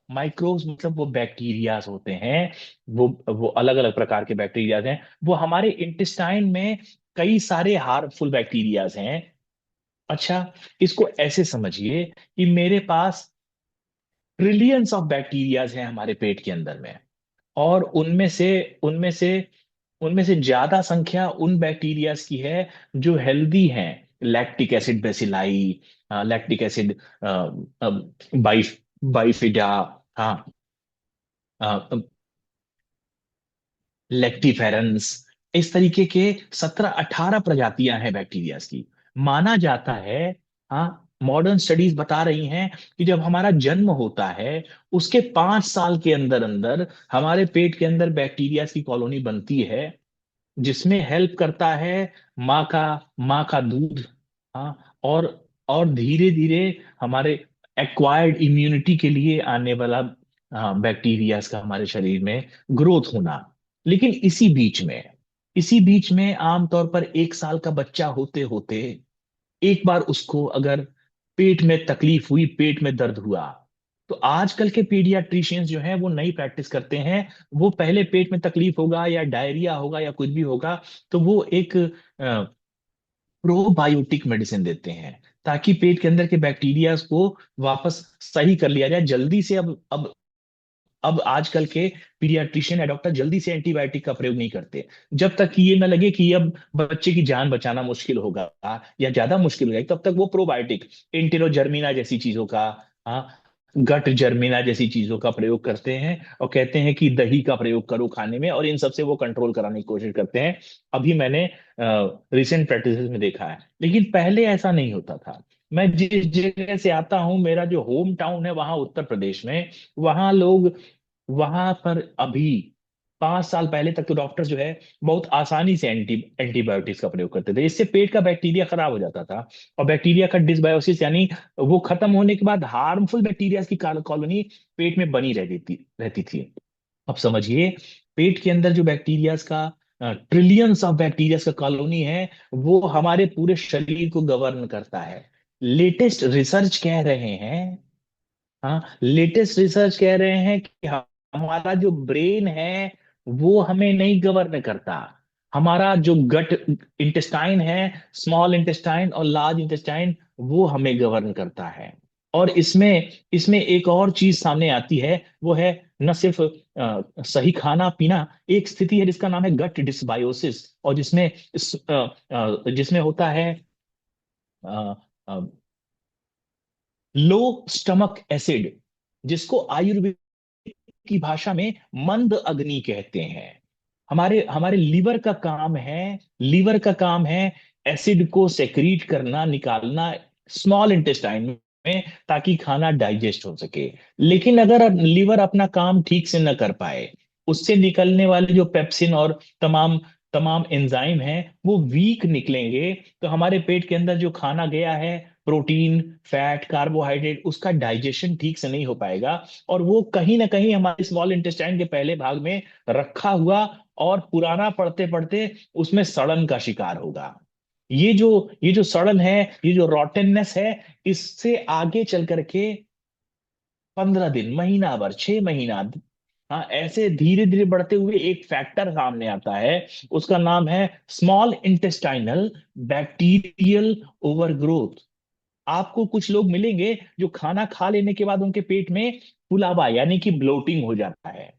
माइक्रोब्स मतलब वो बैक्टीरियाज होते हैं, वो अलग अलग प्रकार के बैक्टीरियाज हैं, वो हमारे इंटेस्टाइन में कई सारे हार्मफुल बैक्टीरियाज हैं। अच्छा, इसको ऐसे समझिए कि मेरे पास ट्रिलियंस ऑफ बैक्टीरियाज हैं हमारे पेट के अंदर में, और उनमें से उनमें से ज्यादा संख्या उन बैक्टीरियाज की है जो हेल्दी हैं। Lactic acid bacilli, lactic acid by bifida, हाँ, लेक्टिफेरेंस, इस तरीके के 17 18 प्रजातियां हैं बैक्टीरियाज की। माना जाता है, हाँ, मॉडर्न स्टडीज बता रही हैं कि जब हमारा जन्म होता है उसके 5 साल के अंदर अंदर हमारे पेट के अंदर बैक्टीरियाज की कॉलोनी बनती है, जिसमें हेल्प करता है माँ का दूध। हाँ, और धीरे धीरे हमारे एक्वायर्ड इम्यूनिटी के लिए आने वाला, हाँ, बैक्टीरियाज का हमारे शरीर में ग्रोथ होना। लेकिन इसी बीच में आमतौर पर 1 साल का बच्चा होते होते एक बार उसको अगर पेट में तकलीफ हुई, पेट में दर्द हुआ, तो आजकल के पीडियाट्रिशियंस जो हैं वो नई प्रैक्टिस करते हैं। वो पहले पेट में तकलीफ होगा या डायरिया होगा या कुछ भी होगा, तो वो एक प्रोबायोटिक मेडिसिन देते हैं, ताकि पेट के अंदर के बैक्टीरिया को वापस सही कर लिया जाए जल्दी से। अब आजकल के पीडियाट्रिशियन या डॉक्टर जल्दी से एंटीबायोटिक का प्रयोग नहीं करते, जब तक कि ये ना लगे कि अब बच्चे की जान बचाना मुश्किल होगा या ज्यादा मुश्किल हो जाएगी, तब तक वो प्रोबायोटिक, इंटेरोजर्मिना जैसी चीजों का, हाँ, गट जर्मिना जैसी चीजों का प्रयोग करते हैं, और कहते हैं कि दही का प्रयोग करो खाने में, और इन सबसे वो कंट्रोल कराने की कोशिश करते हैं। अभी मैंने रिसेंट प्रैक्टिस में देखा है, लेकिन पहले ऐसा नहीं होता था। मैं जिस जगह से आता हूं, मेरा जो होम टाउन है वहां उत्तर प्रदेश में, वहां लोग, वहां पर अभी 5 साल पहले तक तो डॉक्टर जो है बहुत आसानी से एंटीबायोटिक्स का प्रयोग करते थे, इससे पेट का बैक्टीरिया खराब हो जाता था। और बैक्टीरिया का डिसबायोसिस यानी वो खत्म होने के बाद हार्मफुल बैक्टीरिया की कॉलोनी पेट में बनी रहती थी। अब समझिए, पेट के अंदर जो बैक्टीरियाज का ट्रिलियंस ऑफ बैक्टीरियाज का कॉलोनी है, वो हमारे पूरे शरीर को गवर्न करता है। लेटेस्ट रिसर्च कह रहे हैं, हाँ, लेटेस्ट रिसर्च कह रहे हैं कि हमारा जो ब्रेन है वो हमें नहीं गवर्न करता। हमारा जो गट इंटेस्टाइन है, स्मॉल इंटेस्टाइन और लार्ज इंटेस्टाइन, वो हमें गवर्न करता है। और इसमें इसमें एक और चीज सामने आती है, वो है न सिर्फ सही खाना पीना, एक स्थिति है जिसका नाम है गट डिसबायोसिस, और जिसमें होता है लो स्टमक एसिड, जिसको आयुर्वेद की भाषा में मंद अग्नि कहते हैं। हमारे हमारे लीवर का काम है एसिड को सेक्रीट करना, निकालना स्मॉल इंटेस्टाइन में, ताकि खाना डाइजेस्ट हो सके। लेकिन अगर अब लीवर अपना काम ठीक से न कर पाए, उससे निकलने वाले जो पेप्सिन और तमाम तमाम एंजाइम हैं वो वीक निकलेंगे, तो हमारे पेट के अंदर जो खाना गया है, प्रोटीन, फैट, कार्बोहाइड्रेट, उसका डाइजेशन ठीक से नहीं हो पाएगा, और वो कहीं ना कहीं हमारे स्मॉल इंटेस्टाइन के पहले भाग में रखा हुआ और पुराना पड़ते पड़ते उसमें सड़न का शिकार होगा। ये जो सड़न है, ये जो रॉटेननेस है, इससे आगे चल करके 15 दिन, महीना भर, 6 महीना, हाँ, ऐसे धीरे धीरे बढ़ते हुए एक फैक्टर सामने आता है, उसका नाम है स्मॉल इंटेस्टाइनल बैक्टीरियल ओवरग्रोथ। आपको कुछ लोग मिलेंगे जो खाना खा लेने के बाद उनके पेट में फुलावा यानी कि ब्लोटिंग हो जाता है।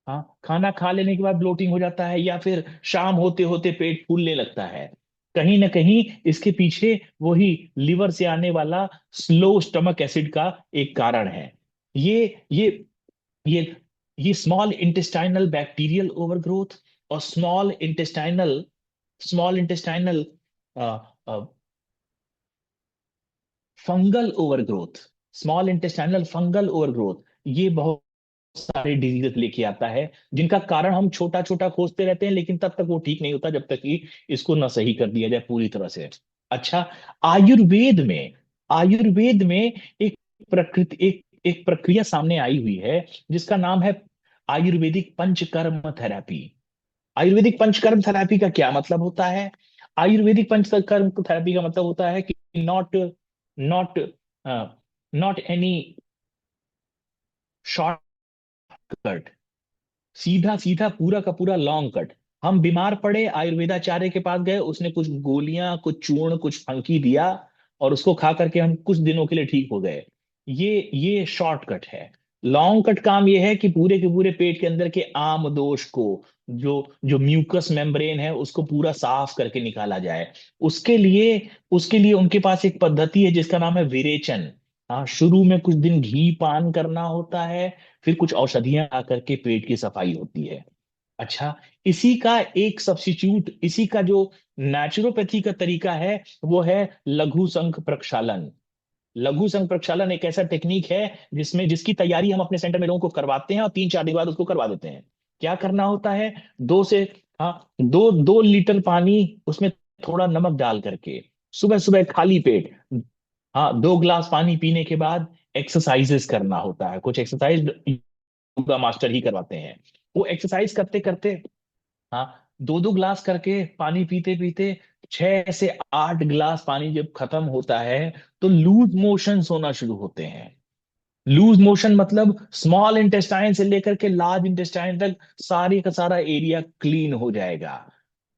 हाँ, खाना खा लेने के बाद ब्लोटिंग हो जाता है, या फिर शाम होते होते पेट फूलने लगता है। कहीं ना कहीं इसके पीछे वही लिवर से आने वाला स्लो स्टमक एसिड का एक कारण है। ये ये ये ये स्मॉल इंटेस्टाइनल बैक्टीरियल ओवरग्रोथ और small intestinal fungal overgrowth, small intestinal fungal overgrowth, ये बहुत सारे डिजीज लेके आता है, जिनका कारण हम छोटा छोटा खोजते रहते हैं, लेकिन तब तक वो ठीक नहीं होता जब तक कि इसको न सही कर दिया जाए पूरी तरह से। अच्छा, आयुर्वेद में आयुर्वेद में एक प्रक्रिया सामने आई हुई है, जिसका नाम है आयुर्वेदिक पंचकर्म थेरेपी। आयुर्वेदिक पंचकर्म थेरेपी का क्या मतलब होता है? आयुर्वेदिक पंचकर्म थेरेपी का मतलब होता है कि not not not any short cut, सीधा सीधा पूरा का पूरा लॉन्ग कट। हम बीमार पड़े, आयुर्वेदाचार्य के पास गए, उसने कुछ गोलियां, कुछ चूर्ण, कुछ फंकी दिया, और उसको खा करके हम कुछ दिनों के लिए ठीक हो गए। ये शॉर्टकट है। लॉन्ग कट काम ये है कि पूरे के पूरे पेट के अंदर के आम दोष को, जो जो म्यूकस मेम्ब्रेन है, उसको पूरा साफ करके निकाला जाए। उसके लिए उनके पास एक पद्धति है जिसका नाम है विरेचन। हाँ, शुरू में कुछ दिन घी पान करना होता है, फिर कुछ औषधियां आकर के पेट की सफाई होती है। अच्छा, इसी का एक सब्स्टिट्यूट, इसी का जो नेचुरोपैथी का तरीका है, वो है लघु संख प्रक्षालन। लघु संख प्रक्षालन एक ऐसा टेक्निक है जिसकी तैयारी हम अपने सेंटर में लोगों को करवाते हैं, और 3-4 दिन बाद उसको करवा देते हैं। क्या करना होता है? दो से हाँ, 2 लीटर पानी, उसमें थोड़ा नमक डाल करके सुबह सुबह खाली पेट, हाँ, 2 ग्लास पानी पीने के बाद एक्सरसाइजेस करना होता है। कुछ एक्सरसाइज योगा मास्टर ही करवाते हैं। वो एक्सरसाइज करते करते, हाँ, 2-2 ग्लास करके पानी पीते पीते 6 से 8 ग्लास पानी जब खत्म होता है, तो लूज मोशंस होना शुरू होते हैं। लूज मोशन मतलब स्मॉल इंटेस्टाइन से लेकर के लार्ज इंटेस्टाइन तक सारी का सारा एरिया क्लीन हो जाएगा।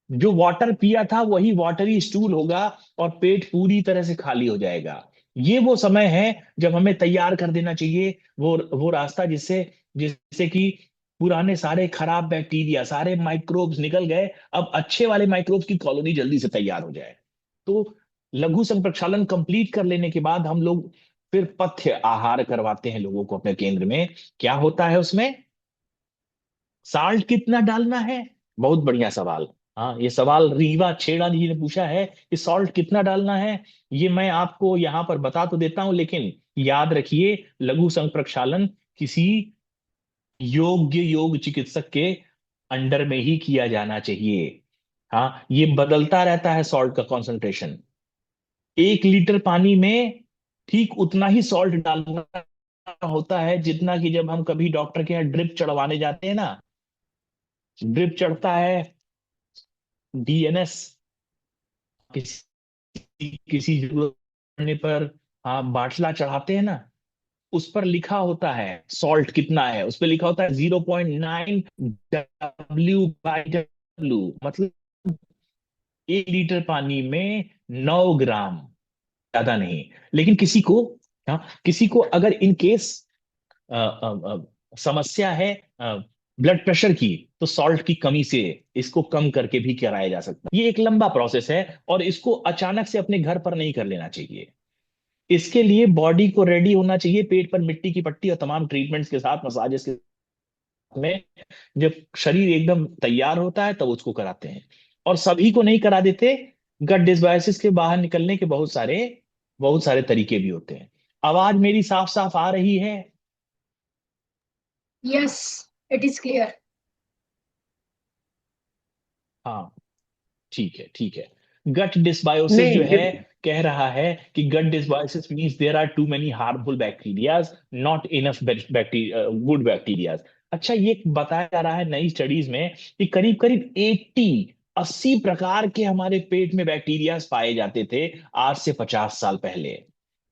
जो वाटर पिया था वही वाटरी स्टूल होगा, और पेट पूरी तरह से खाली हो जाएगा। ये वो समय है जब हमें तैयार कर देना चाहिए वो रास्ता, जिससे जिससे कि पुराने सारे खराब बैक्टीरिया, सारे माइक्रोब्स निकल गए, अब अच्छे वाले माइक्रोब्स की कॉलोनी जल्दी से तैयार हो जाए। तो लघु संप्रक्षालन कंप्लीट कर लेने के बाद हम लोग फिर पथ्य आहार करवाते हैं लोगों को अपने केंद्र में। क्या होता है उसमें? साल्ट कितना डालना है? बहुत बढ़िया सवाल। हाँ, ये सवाल रीवा छेड़ा जी ने पूछा है कि सॉल्ट कितना डालना है। ये मैं आपको यहाँ पर बता तो देता हूं, लेकिन याद रखिए, लघु संघ प्रक्षालन किसी योग्य योग चिकित्सक के अंडर में ही किया जाना चाहिए। हाँ, ये बदलता रहता है सॉल्ट का कॉन्सेंट्रेशन। 1 लीटर पानी में ठीक उतना ही सॉल्ट डालना होता है जितना कि जब हम कभी डॉक्टर के यहाँ ड्रिप चढ़वाने जाते हैं ना, ड्रिप चढ़ता है, डीएनएस, किसी किसी जरूरत पड़ने पर आप बाटला चढ़ाते हैं ना, उस पर लिखा होता है सॉल्ट कितना है, उस पर लिखा होता है 0.9 W/W, मतलब 1 लीटर पानी में 9 ग्राम, ज्यादा नहीं। लेकिन किसी को, हाँ, किसी को अगर इन केस समस्या है ब्लड प्रेशर की, तो सॉल्ट की कमी से इसको कम करके भी कराया जा सकता है। ये एक लंबा प्रोसेस है और इसको अचानक से अपने घर पर नहीं कर लेना चाहिए। इसके लिए बॉडी को रेडी होना चाहिए, पेट पर मिट्टी की पट्टी और तमाम ट्रीटमेंट्स के साथ, मसाजेस के में जब शरीर एकदम तैयार होता है तब उसको कराते हैं। और सभी को नहीं करा देते। गट डिसबायोसिस के बाहर निकलने के बहुत सारे तरीके भी होते हैं। आवाज मेरी साफ साफ आ रही है? Yes, it is clear. हाँ, ठीक है, ठीक है। गट डिसबायोसिस जो नहीं है, कह रहा है कि gut dysbiosis means there are too many harmful bacterias, not enough bacteria, good bacterias. अच्छा, ये बताया जा रहा है नई स्टडीज में कि करीब करीब 80 प्रकार के हमारे पेट में बैक्टीरियाज पाए जाते थे आज से 50 साल पहले।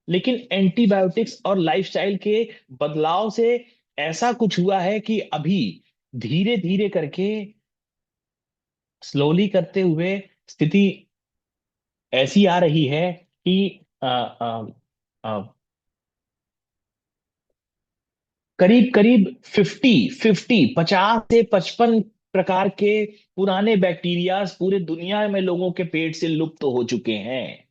लेकिन एंटीबायोटिक्स और लाइफस्टाइल के बदलाव से ऐसा कुछ हुआ है कि अभी धीरे धीरे करके, स्लोली करते हुए स्थिति ऐसी आ रही है कि करीब करीब 50 से 55 प्रकार के पुराने बैक्टीरिया पूरे दुनिया में लोगों के पेट से लुप्त हो चुके हैं।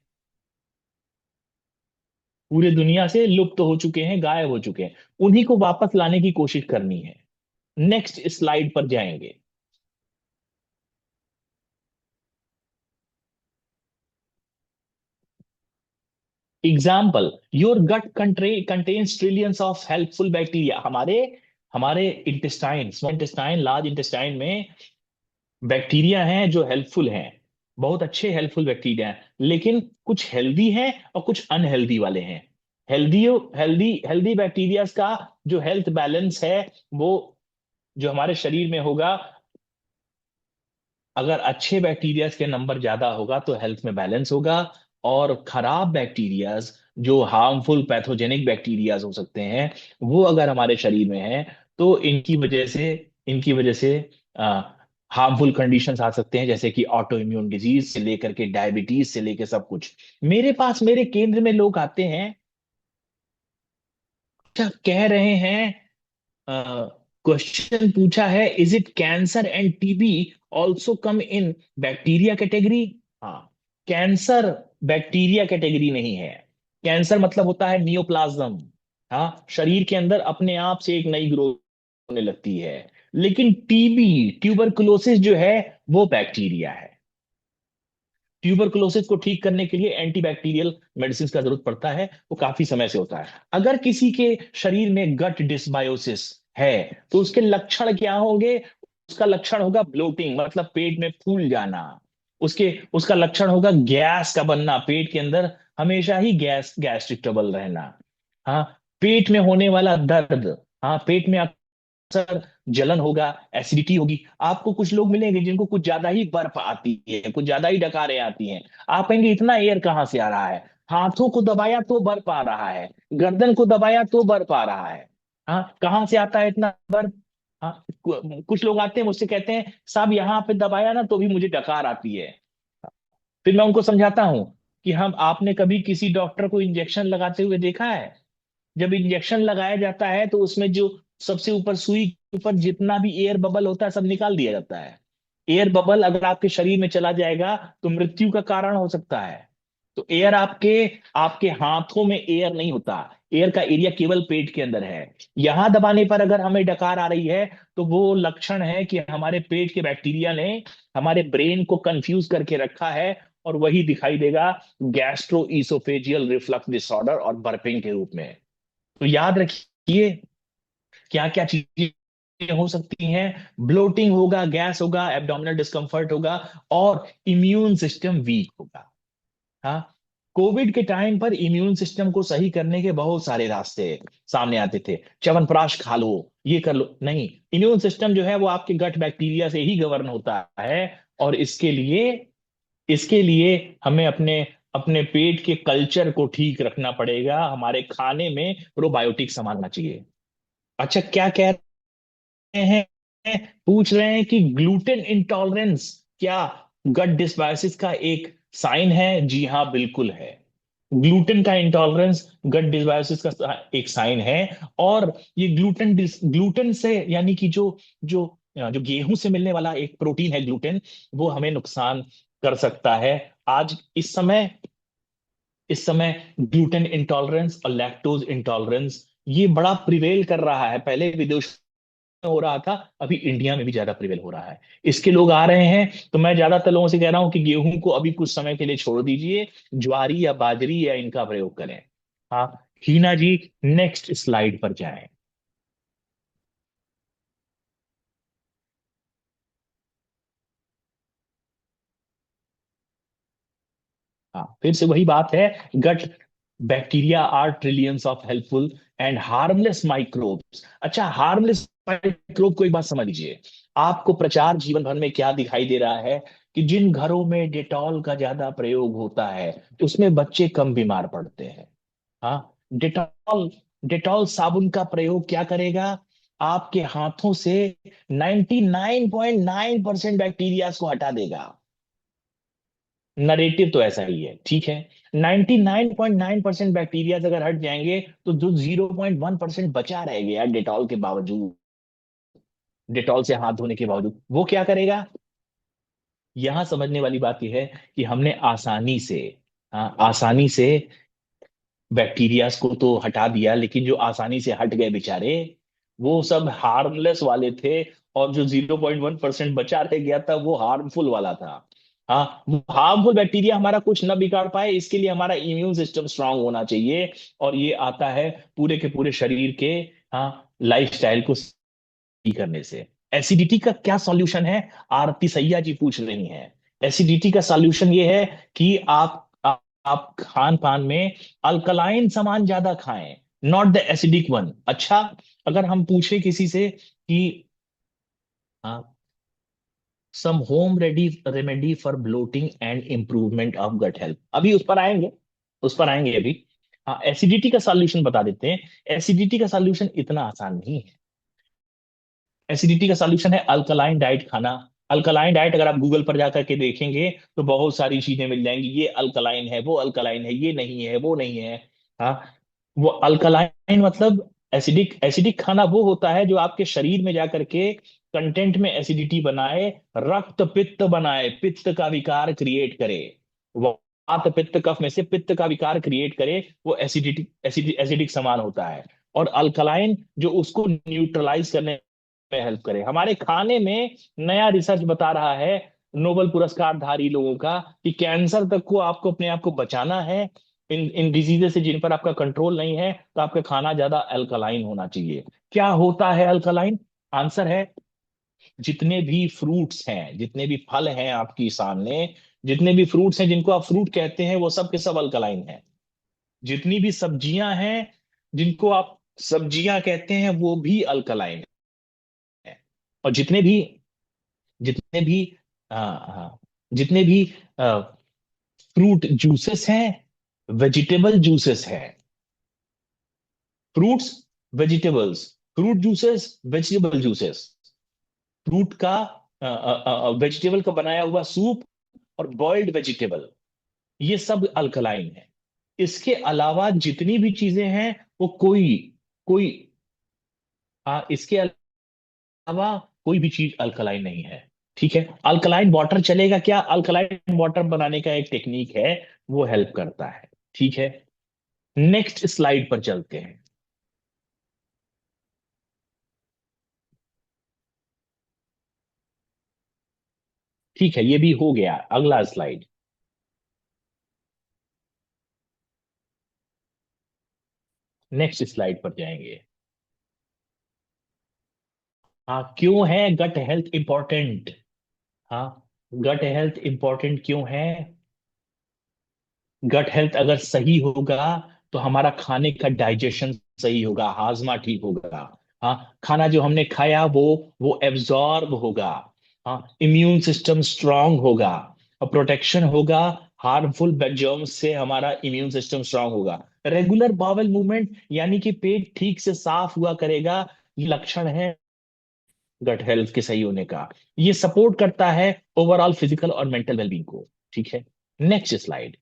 पूरे दुनिया से लुप्त हो चुके हैं, गायब हो चुके हैं। उन्हीं को वापस लाने की कोशिश करनी है। नेक्स्ट स्लाइड पर जाएंगे। Example, your gut contains trillions of helpful bacteria. हमारे हमारे intestine, small intestine, large intestine में बैक्टीरिया हैं जो हेल्पफुल हैं, बहुत अच्छे हेल्पफुल बैक्टीरिया हैं। लेकिन कुछ हेल्दी हैं और कुछ अनहेल्दी वाले हैं। हेल्दी हेल्दी हेल्दी बैक्टीरिया का जो हेल्थ बैलेंस है, वो जो हमारे शरीर में होगा, अगर अच्छे बैक्टीरियाज के नंबर ज्यादा होगा तो हेल्थ में बैलेंस होगा। और खराब बैक्टीरियाज, जो हार्मफुल पैथोजेनिक बैक्टीरियाज हो सकते हैं, वो अगर हमारे शरीर में है तो इनकी वजह से हार्मफुल कंडीशंस आ सकते हैं, जैसे कि ऑटो इम्यून डिजीज से लेकर के डायबिटीज से लेकर सब कुछ। मेरे पास, मेरे केंद्र में लोग आते हैं, क्या कह रहे हैं, क्वेश्चन पूछा है, is it cancer end TB also come in bacteria category? हाँ, कैंसर बैक्टीरिया कैटेगरी नहीं है। कैंसर मतलब होता है नियोप्लाज्म। हाँ, शरीर के अंदर अपने आप से एक नई ग्रोथ होने लगती है। लेकिन टीबी, ट्यूबरकुलोसिस जो है, वो बैक्टीरिया है। ट्यूबरकुलोसिस को ठीक करने के लिए एंटीबैक्टीरियल मेडिसिन का जरूरत पड़ता है, वो काफी समय से होता है। अगर किसी के शरीर में गट डिसबायोसिस है तो उसके लक्षण क्या होंगे? उसका लक्षण होगा ब्लोटिंग, मतलब पेट में फूल जाना। उसका लक्षण होगा गैस का बनना, पेट के अंदर हमेशा ही गैस्ट्रिक ट्रबल रहना। हाँ, पेट में होने वाला दर्द। हाँ, पेट में अक्सर जलन होगा, एसिडिटी होगी। आपको कुछ लोग मिलेंगे जिनको कुछ ज्यादा ही बर्फ आती है, कुछ ज्यादा ही डकारें आती हैं। आप कहेंगे इतना एयर कहाँ से आ रहा है? हाथों को दबाया तो बर्फ आ रहा है, गर्दन को दबाया तो बर्फ आ रहा है। हाँ, कहाँ से आता है इतना बर्फ? हाँ, कुछ लोग आते हैं मुझसे कहते हैं, साहब यहाँ पे दबाया ना तो भी मुझे डकार आती है। फिर मैं उनको समझाता हूं कि हम आपने कभी किसी डॉक्टर को इंजेक्शन लगाते हुए देखा है? जब इंजेक्शन लगाया जाता है तो उसमें जो सबसे ऊपर सुई के ऊपर जितना भी एयर बबल होता है सब निकाल दिया जाता है। एयर बबल अगर आपके शरीर में चला जाएगा तो मृत्यु का कारण हो सकता है। तो एयर आपके आपके हाथों में एयर नहीं होता। एयर का एरिया केवल पेट के अंदर है। यहां दबाने पर अगर हमें डकार आ रही है तो वो लक्षण है कि हमारे पेट के बैक्टीरिया ने हमारे ब्रेन को कंफ्यूज करके रखा है, और वही दिखाई देगा गैस्ट्रो इसोफेजियल रिफ्लक्स डिसऑर्डर और बर्पिंग के रूप में। तो याद रखिए क्या क्या चीजें हो सकती हैं। ब्लोटिंग होगा, गैस होगा, एब्डोमिनल डिस्कम्फर्ट होगा, और इम्यून सिस्टम वीक होगा। हाँ, कोविड के टाइम पर इम्यून सिस्टम को सही करने के बहुत सारे रास्ते सामने आते थे। च्यवनप्राश खा लो, ये कर लो। नहीं, इम्यून सिस्टम जो है वो आपके गट बैक्टीरिया से ही गवर्न होता है। और इसके लिए हमें अपने अपने पेट के कल्चर को ठीक रखना पड़ेगा। हमारे खाने में प्रोबायोटिक संभालना चाहिए। अच्छा, क्या कह रहे हैं, पूछ रहे हैं कि ग्लूटेन इंटॉलरेंस क्या गट डिसबायोसिस का एक साइन है? जी हाँ, बिल्कुल है। ग्लूटेन का इंटॉलरेंस गट डिसबायोसिस का एक साइन है। और ये ग्लूटेन से, यानी कि जो जो जो गेहूं से मिलने वाला एक प्रोटीन है ग्लूटेन, वो हमें नुकसान कर सकता है। आज इस समय ग्लूटेन इंटॉलरेंस और लैक्टोज इंटॉलरेंस ये बड़ा प्रिवेल कर रहा है। पहले विदेश में हो रहा था, अभी इंडिया में भी ज्यादा प्रिवेल हो रहा है। इसके लोग आ रहे हैं, तो मैं ज्यादातर लोगों से कह रहा हूं कि गेहूं को अभी कुछ समय के लिए छोड़ दीजिए, ज्वारी या बाजरी या इनका प्रयोग करें। हाँ, हीना जी, नेक्स्ट स्लाइड पर जाएं। हाँ, फिर से वही बात है, gut bacteria are trillions of helpful and harmless microbes. अच्छा, हार्मलेस माइक्रोब को एक बात समझ लीजिए। आपको प्रचार जीवन भर में क्या दिखाई दे रहा है कि जिन घरों में डेटॉल का ज्यादा प्रयोग होता है उसमें बच्चे कम बीमार पड़ते हैं। हाँ, डेटॉल डेटॉल साबुन का प्रयोग क्या करेगा? आपके हाथों से 99.9% बैक्टीरिया को हटा देगा। नरेटिव तो ऐसा ही है, ठीक है। 99.9% बैक्टीरिया अगर हट जाएंगे तो जो 0.1% बचा रहेगा यार, डेटॉल के बावजूद, डेटॉल से हाथ धोने के बावजूद, वो क्या करेगा? यहां समझने वाली बात यह है कि हमने आसानी से, हाँ, आसानी से बैक्टीरियाज को तो हटा दिया, लेकिन जो आसानी से हट गए बेचारे, वो सब हार्मलेस वाले थे। और जो 0.1% बचा रह गया था वो हार्मफुल वाला था। हाँ, वो हार्मफुल बैक्टीरिया हमारा कुछ न बिगाड़ पाए, इसके लिए हमारा इम्यून सिस्टम स्ट्रांग होना चाहिए। और ये आता है पूरे के पूरे शरीर के, हाँ, लाइफस्टाइल को सही करने से। एसिडिटी का क्या सॉल्यूशन है? आरती सैया जी पूछ रही हैं। एसिडिटी का सॉल्यूशन ये है कि आप खान पान में अल्कलाइन सामान ज्यादा खाएं, नॉट द एसिडिक वन। अच्छा, अगर हम पूछे किसी से कि some home ready remedy for bloating and improvement of gut health, अभी उस पर आएंगे अभी। हाँ, एसिडिटी का सॉल्यूशन बता देते हैं। एसिडिटी का सॉल्यूशन इतना आसान नहीं है। एसिडिटी का सॉल्यूशन है अल्कलाइन डाइट खाना। अल्कलाइन डाइट अगर आप गूगल पर जाकर के देखेंगे तो बहुत सारी चीजें मिल जाएंगी, ये अल्कलाइन है, वो अल्कलाइन है, ये नहीं है, वो नहीं है। हाँ, वो अल्कलाइन मतलब एसिडिक। एसिडिक खाना वो होता है जो आपके शरीर में जाकर के कंटेंट में एसिडिटी बनाए, रक्त पित्त बनाए, पित्त का विकार क्रिएट करे। वात पित्त कफ में से पित्त का विकार क्रिएट करे, वो एसिडिक सामान होता है। और अल्कलाइन जो उसको न्यूट्रलाइज करने में हेल्प करे। हमारे खाने में नया रिसर्च बता रहा है, नोबेल पुरस्कारधारी लोगों का, कि कैंसर तक को आपको अपने आप को बचाना है, इन इन डिजीजेस से जिन पर आपका कंट्रोल नहीं है, तो आपका खाना ज्यादा अल्कलाइन होना चाहिए। क्या होता है अल्कलाइन? आंसर है, जितने भी फ्रूट्स हैं, जितने भी फल हैं आपकी सामने, जितने भी फ्रूट्स हैं जिनको आप फ्रूट कहते हैं, वो सब के सब अल्कलाइन हैं। जितनी भी सब्जियां हैं जिनको आप सब्जियां कहते हैं, वो भी अल्कलाइन है। और जितने भी हाँ, जितने भी फ्रूट जूसेस हैं, वेजिटेबल जूसेस हैं, fruits, vegetables, fruit juices, vegetable juices, fruit का, वेजिटेबल का बनाया हुआ सूप और बॉइल्ड वेजिटेबल, ये सब अल्कलाइन है। इसके अलावा जितनी भी चीजें हैं वो कोई कोई इसके अलावा कोई भी चीज अल्कलाइन नहीं है। ठीक है, अल्कलाइन वाटर चलेगा क्या? अल्कलाइन वाटर बनाने का एक टेक्निक है, वो हेल्प करता है। ठीक है, नेक्स्ट स्लाइड पर चलते हैं। ठीक है, ये भी हो गया, अगला स्लाइड। नेक्स्ट स्लाइड पर जाएंगे। हाँ, क्यों है गट हेल्थ इंपॉर्टेंट? हाँ, गट हेल्थ इंपॉर्टेंट क्यों है? गट हेल्थ अगर सही होगा तो हमारा खाने का डाइजेशन सही होगा, हाजमा ठीक होगा। हाँ, खाना जो हमने खाया वो एब्जॉर्ब होगा। हाँ, इम्यून सिस्टम स्ट्रांग होगा और प्रोटेक्शन होगा। हार्मफुल जर्म्स से हमारा इम्यून सिस्टम स्ट्रांग होगा। रेगुलर बावल मूवमेंट, यानी कि पेट ठीक से साफ हुआ करेगा, ये लक्षण है गट हेल्थ के सही होने का। ये सपोर्ट करता है ओवरऑल फिजिकल और मेंटल वेलबींग को। ठीक है, next slide.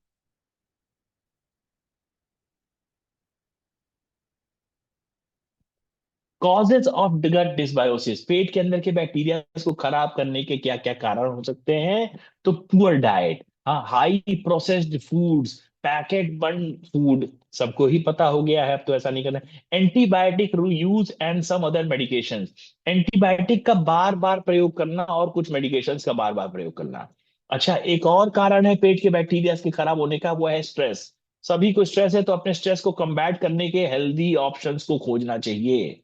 Causes of gut dysbiosis, पेट के अंदर के बैक्टीरिया को खराब करने के क्या क्या कारण हो सकते हैं? तो पुअर डाइट, हाँ, हाई प्रोसेस्ड फूड्स, पैकेट बन फूड, सबको ही पता हो गया है, अब तो ऐसा नहीं करना। Antibiotic use and some other medication, antibiotic का बार बार प्रयोग करना और कुछ मेडिकेशन का बार बार प्रयोग करना। अच्छा, एक और कारण है पेट के बैक्टीरिया के खराब होने का, वो है स्ट्रेस। सभी को स्ट्रेस है, तो अपने स्ट्रेस को कम्बैट करने के हेल्दी ऑप्शंस को खोजना चाहिए।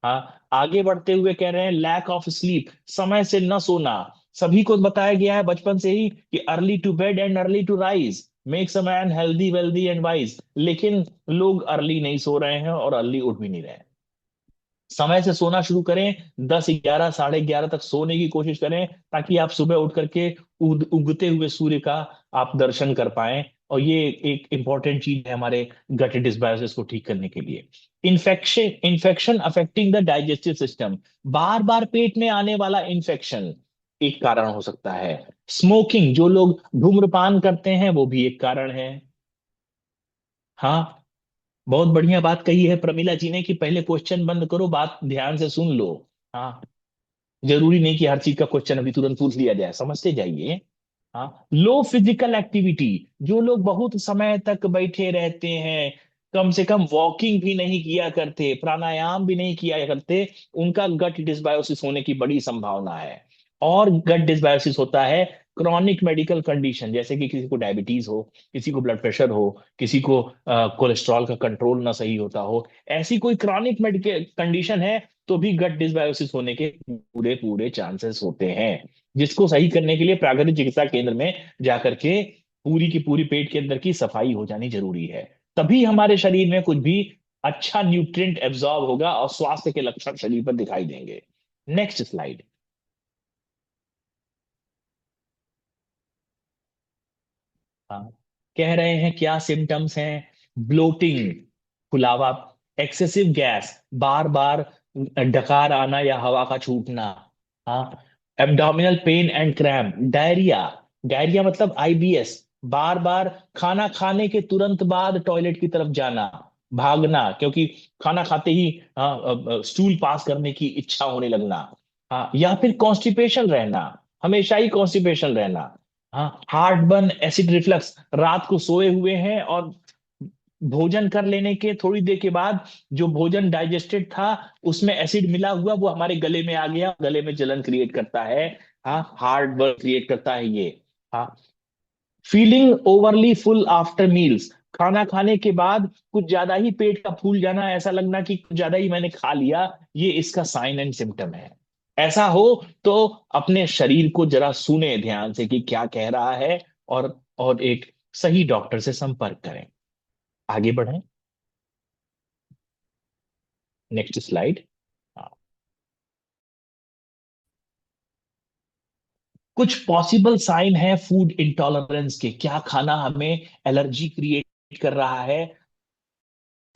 हाँ, आगे बढ़ते हुए कह रहे हैं लैक ऑफ स्लीप, समय से न सोना। सभी को बताया गया है बचपन से ही कि early to bed and early to rise makes a man healthy wealthy and wise, लेकिन लोग अर्ली नहीं सो रहे हैं और अर्ली उठ भी नहीं रहे हैं। समय से सोना शुरू करें, 10, 11, साढ़े 11 तक सोने की कोशिश करें, ताकि आप सुबह उठ करके उगते हुए सूर्य का आप दर्शन कर पाएं। और ये एक इंपॉर्टेंट चीज है हमारे गट डिसबायोसिस को ठीक करने के लिए। Infection infection affecting the digestive system, बार बार पेट में आने वाला इन्फेक्शन एक कारण हो सकता है। स्मोकिंग, जो लोग धूम्रपान करते हैं वो भी एक कारण है। हाँ, बहुत बढ़िया बात कही है प्रमिला जी ने कि पहले क्वेश्चन बंद करो, बात ध्यान से सुन लो। हाँ, जरूरी नहीं कि हर चीज का क्वेश्चन अभी तुरंत पूछ लिया जाए, समझते जाइए। हाँ, लो फिजिकल एक्टिविटी, जो लोग बहुत समय तक बैठे रहते हैं, कम से कम वॉकिंग भी नहीं किया करते, प्राणायाम भी नहीं किया करते, उनका गट डिसबायोसिस होने की बड़ी संभावना है। और गट डिसबायोसिस होता है क्रॉनिक मेडिकल कंडीशन, जैसे कि किसी को डायबिटीज हो, किसी को ब्लड प्रेशर हो, किसी को कोलेस्ट्रॉल का कंट्रोल ना सही होता हो, ऐसी कोई क्रॉनिक मेडिकल कंडीशन है तो भी गट डिसबायोसिस होने के पूरे पूरे चांसेस होते हैं, जिसको सही करने के लिए प्राकृतिक चिकित्सा केंद्र में जाकर के पूरी की पूरी पेट के अंदर की सफाई हो जानी जरूरी है। तभी हमारे शरीर में कुछ भी अच्छा न्यूट्रिएंट एब्जॉर्ब होगा और स्वास्थ्य के लक्षण शरीर पर दिखाई देंगे। Next slide. हाँ, कह रहे हैं क्या सिम्टम्स हैं? ब्लोटिंग, फुलावा, एक्सेसिव गैस, बार बार डकार आना या हवा का छूटना, हाँ, abdominal pain and cramp, diarrhoea, diarrhoea मतलब आईबीएस, बार बार खाना खाने के तुरंत बाद टॉयलेट की तरफ जाना, भागना, क्योंकि खाना खाते ही स्टूल पास करने की इच्छा होने लगना, हाँ, या फिर कॉन्स्टिपेशन रहना, हमेशा ही कॉन्स्टिपेशन रहना, हाँ, हार्ट बर्न, एसिड रिफ्लक्स, रात को सोए हुए हैं और भोजन कर लेने के थोड़ी देर के बाद जो भोजन डाइजेस्टेड था उसमें एसिड मिला हुआ वो हमारे गले में आ गया, गले में जलन क्रिएट करता है, हाँ, हार्ट बर्न क्रिएट करता है ये। हाँ, feeling overly full after meals, खाना खाने के बाद कुछ ज्यादा ही पेट का फूल जाना, ऐसा लगना कि कुछ ज्यादा ही मैंने खा लिया, ये इसका साइन एंड सिम्टम है। ऐसा हो तो अपने शरीर को जरा सुने ध्यान से कि क्या कह रहा है, और एक सही डॉक्टर से संपर्क करें। आगे बढ़ें, नेक्स्ट स्लाइड। कुछ पॉसिबल साइन है फूड इंटॉलरेंस के, क्या खाना हमें एलर्जी क्रिएट कर रहा है?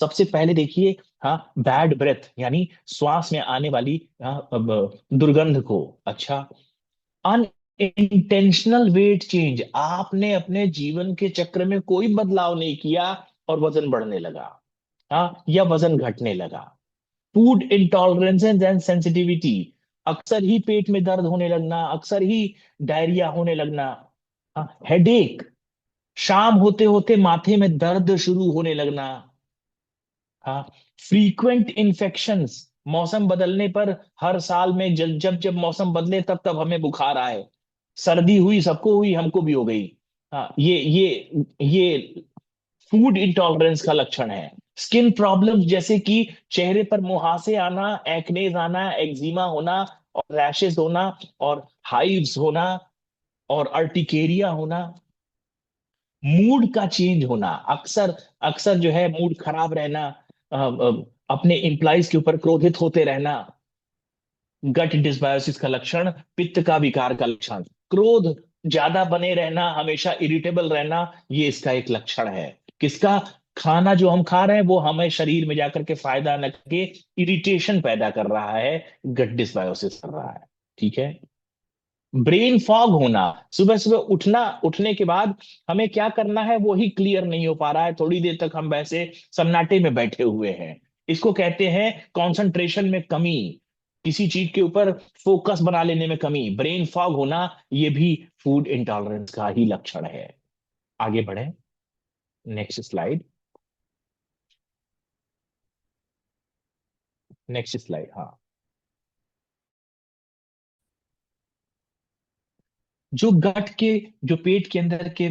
सबसे पहले देखिए, हाँ, बैड ब्रेथ, यानी श्वास में आने वाली दुर्गंध को। अच्छा, अनइंटेंशनल वेट चेंज, आपने अपने जीवन के चक्र में कोई बदलाव नहीं किया और वजन बढ़ने लगा, हाँ, या वजन घटने लगा। फूड इंटॉलरेंस एंड सेंसिटिविटी, अक्सर ही पेट में दर्द होने लगना, अक्सर ही डायरिया होने लगना, हेडेक, शाम होते होते माथे में दर्द शुरू होने लगना, हाँ, फ्रीक्वेंट इन्फेक्शंस, मौसम बदलने पर हर साल में जब जब जब मौसम बदले तब तब हमें बुखार आए, सर्दी हुई सबको हुई, हमको भी हो गई, हाँ, ये फूड इंटॉलरेंस का लक्षण है। स्किन प्रॉब्लम्स, जैसे कि चेहरे पर मुहासे आना, एक्नेज आना, एक्जिमा होना और रैशेस होना और हाइव्स होना और अर्टिकेरिया होना। मूड का चेंज होना, अक्सर अक्सर जो है मूड खराब रहना, अपने एम्प्लॉइज के ऊपर क्रोधित होते रहना। गट डिसबायोसिस का लक्षण, पित्त का विकार का लक्षण, क्रोध ज्यादा बने रहना, हमेशा इरिटेबल रहना, ये इसका एक लक्षण है। किसका? खाना जो हम खा रहे हैं वो हमें शरीर में जाकर के फायदा न करके इरिटेशन पैदा कर रहा है, गट डिसबायोसिस कर रहा है। ठीक है। ब्रेन फॉग होना, सुबह सुबह उठने के बाद हमें क्या करना है वो ही क्लियर नहीं हो पा रहा है, थोड़ी देर तक हम वैसे सन्नाटे में बैठे हुए हैं, इसको कहते हैं कंसंट्रेशन में कमी, किसी चीज के ऊपर फोकस बना लेने में कमी, ब्रेन फॉग होना, ये भी फूड इंटॉलरेंस का ही लक्षण है। आगे बढ़े, नेक्स्ट स्लाइड, नेक्स्ट स्लाइड। हाँ, जो गट के, जो पेट के अंदर के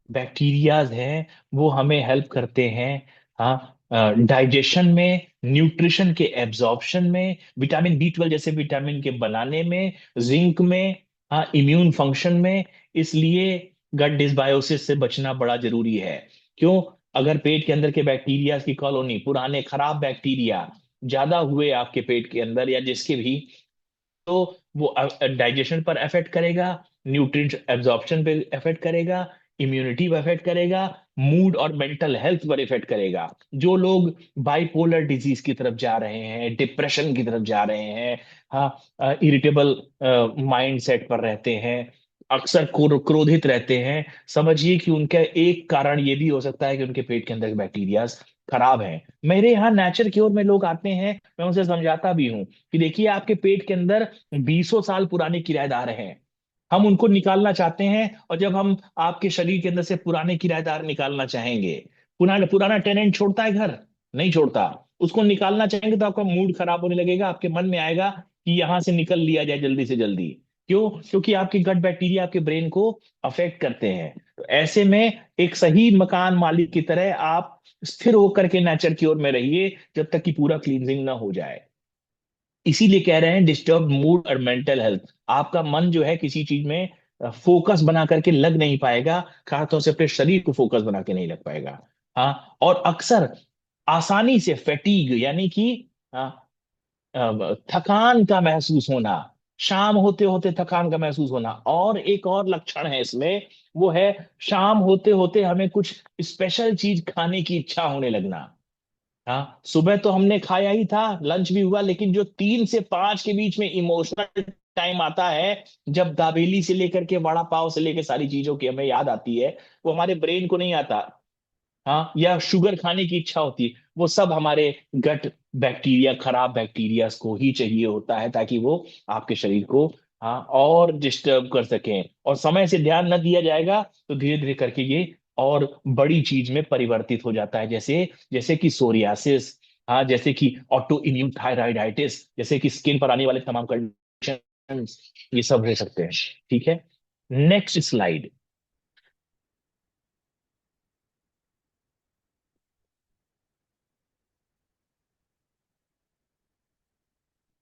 बैक्टीरियाज हैं, वो हमें हेल्प करते हैं, हाँ, डाइजेशन में, न्यूट्रिशन के एब्जॉर्प्शन में, विटामिन बी 12 जैसे विटामिन के बनाने में, जिंक में, हाँ, इम्यून फंक्शन में। इसलिए गट डिसबायोसिस से बचना बड़ा जरूरी है। क्यों? अगर पेट के अंदर के बैक्टीरिया की कॉलोनी, पुराने खराब बैक्टीरिया ज्यादा हुए आपके पेट के अंदर या जिसके भी, तो वो डाइजेशन पर अफेक्ट करेगा, न्यूट्रिएंट एब्जॉर्प्शन पे अफेक्ट करेगा, इम्यूनिटी पर अफेक्ट करेगा, मूड और मेंटल हेल्थ पर इफेक्ट करेगा। जो लोग बाइपोलर डिजीज की तरफ जा रहे हैं, डिप्रेशन की तरफ जा रहे हैं, हाँ, इरिटेबल माइंड सेट पर रहते हैं, अक्सर क्रोधित रहते हैं, समझिए कि उनका एक कारण ये भी हो सकता है कि उनके पेट के अंदर बैक्टीरिया खराब हैं। मेरे यहाँ नेचर क्योर में लोग आते हैं, मैं उनसे समझाता भी हूँ कि देखिए आपके पेट के अंदर 20 साल पुराने किराएदार हैं, हम उनको निकालना चाहते हैं, और जब हम आपके शरीर के अंदर से पुराने किराएदार निकालना चाहेंगे, पुराना पुराना टेनेंट छोड़ता है घर? नहीं छोड़ता। उसको निकालना चाहेंगे तो आपका मूड खराब होने लगेगा, आपके मन में आएगा कि यहां से निकल लिया जाए जल्दी से जल्दी। क्यों? क्योंकि आपके गट बैक्टीरिया आपके ब्रेन को अफेक्ट करते हैं। तो ऐसे में एक सही मकान मालिक की तरह आप स्थिर होकर के नेचर की ओर में रहिए जब तक कि पूरा क्लींजिंग ना हो जाए। इसीलिए कह रहे हैं डिस्टर्ब मूड और मेंटल हेल्थ, आपका मन जो है किसी चीज में फोकस बना करके लग नहीं पाएगा, खासतौर से अपने शरीर को फोकस बना के नहीं लग पाएगा। हाँ, और अक्सर आसानी से फैटीग यानी कि थकान का महसूस होना, शाम होते होते थकान का महसूस होना। और एक और लक्षण है इसमें, वो है शाम होते होते हमें कुछ स्पेशल चीज खाने की इच्छा होने लगना। हाँ, सुबह तो हमने खाया ही था, लंच भी हुआ, लेकिन जो 3 से 5 के बीच में इमोशनल टाइम आता है, जब दाबेली से लेकर के वड़ा पाव से लेकर सारी चीजों की हमें याद आती है, वो हमारे ब्रेन को नहीं आता। हाँ, या शुगर खाने की इच्छा होती है, वो सब हमारे गट बैक्टीरिया, खराब बैक्टीरिया को ही चाहिए होता है, ताकि वो आपके शरीर को, हाँ, और डिस्टर्ब कर सकें। और समय से ध्यान न दिया जाएगा तो धीरे धीरे करके ये और बड़ी चीज में परिवर्तित हो जाता है, जैसे जैसे कि सोरियासिस, हाँ, जैसे कि ऑटो इम्यून थायराइडाइटिस, जैसे कि स्किन पर आने वाले तमाम कंडीशन, ये सब हो सकते हैं। ठीक है, नेक्स्ट स्लाइड।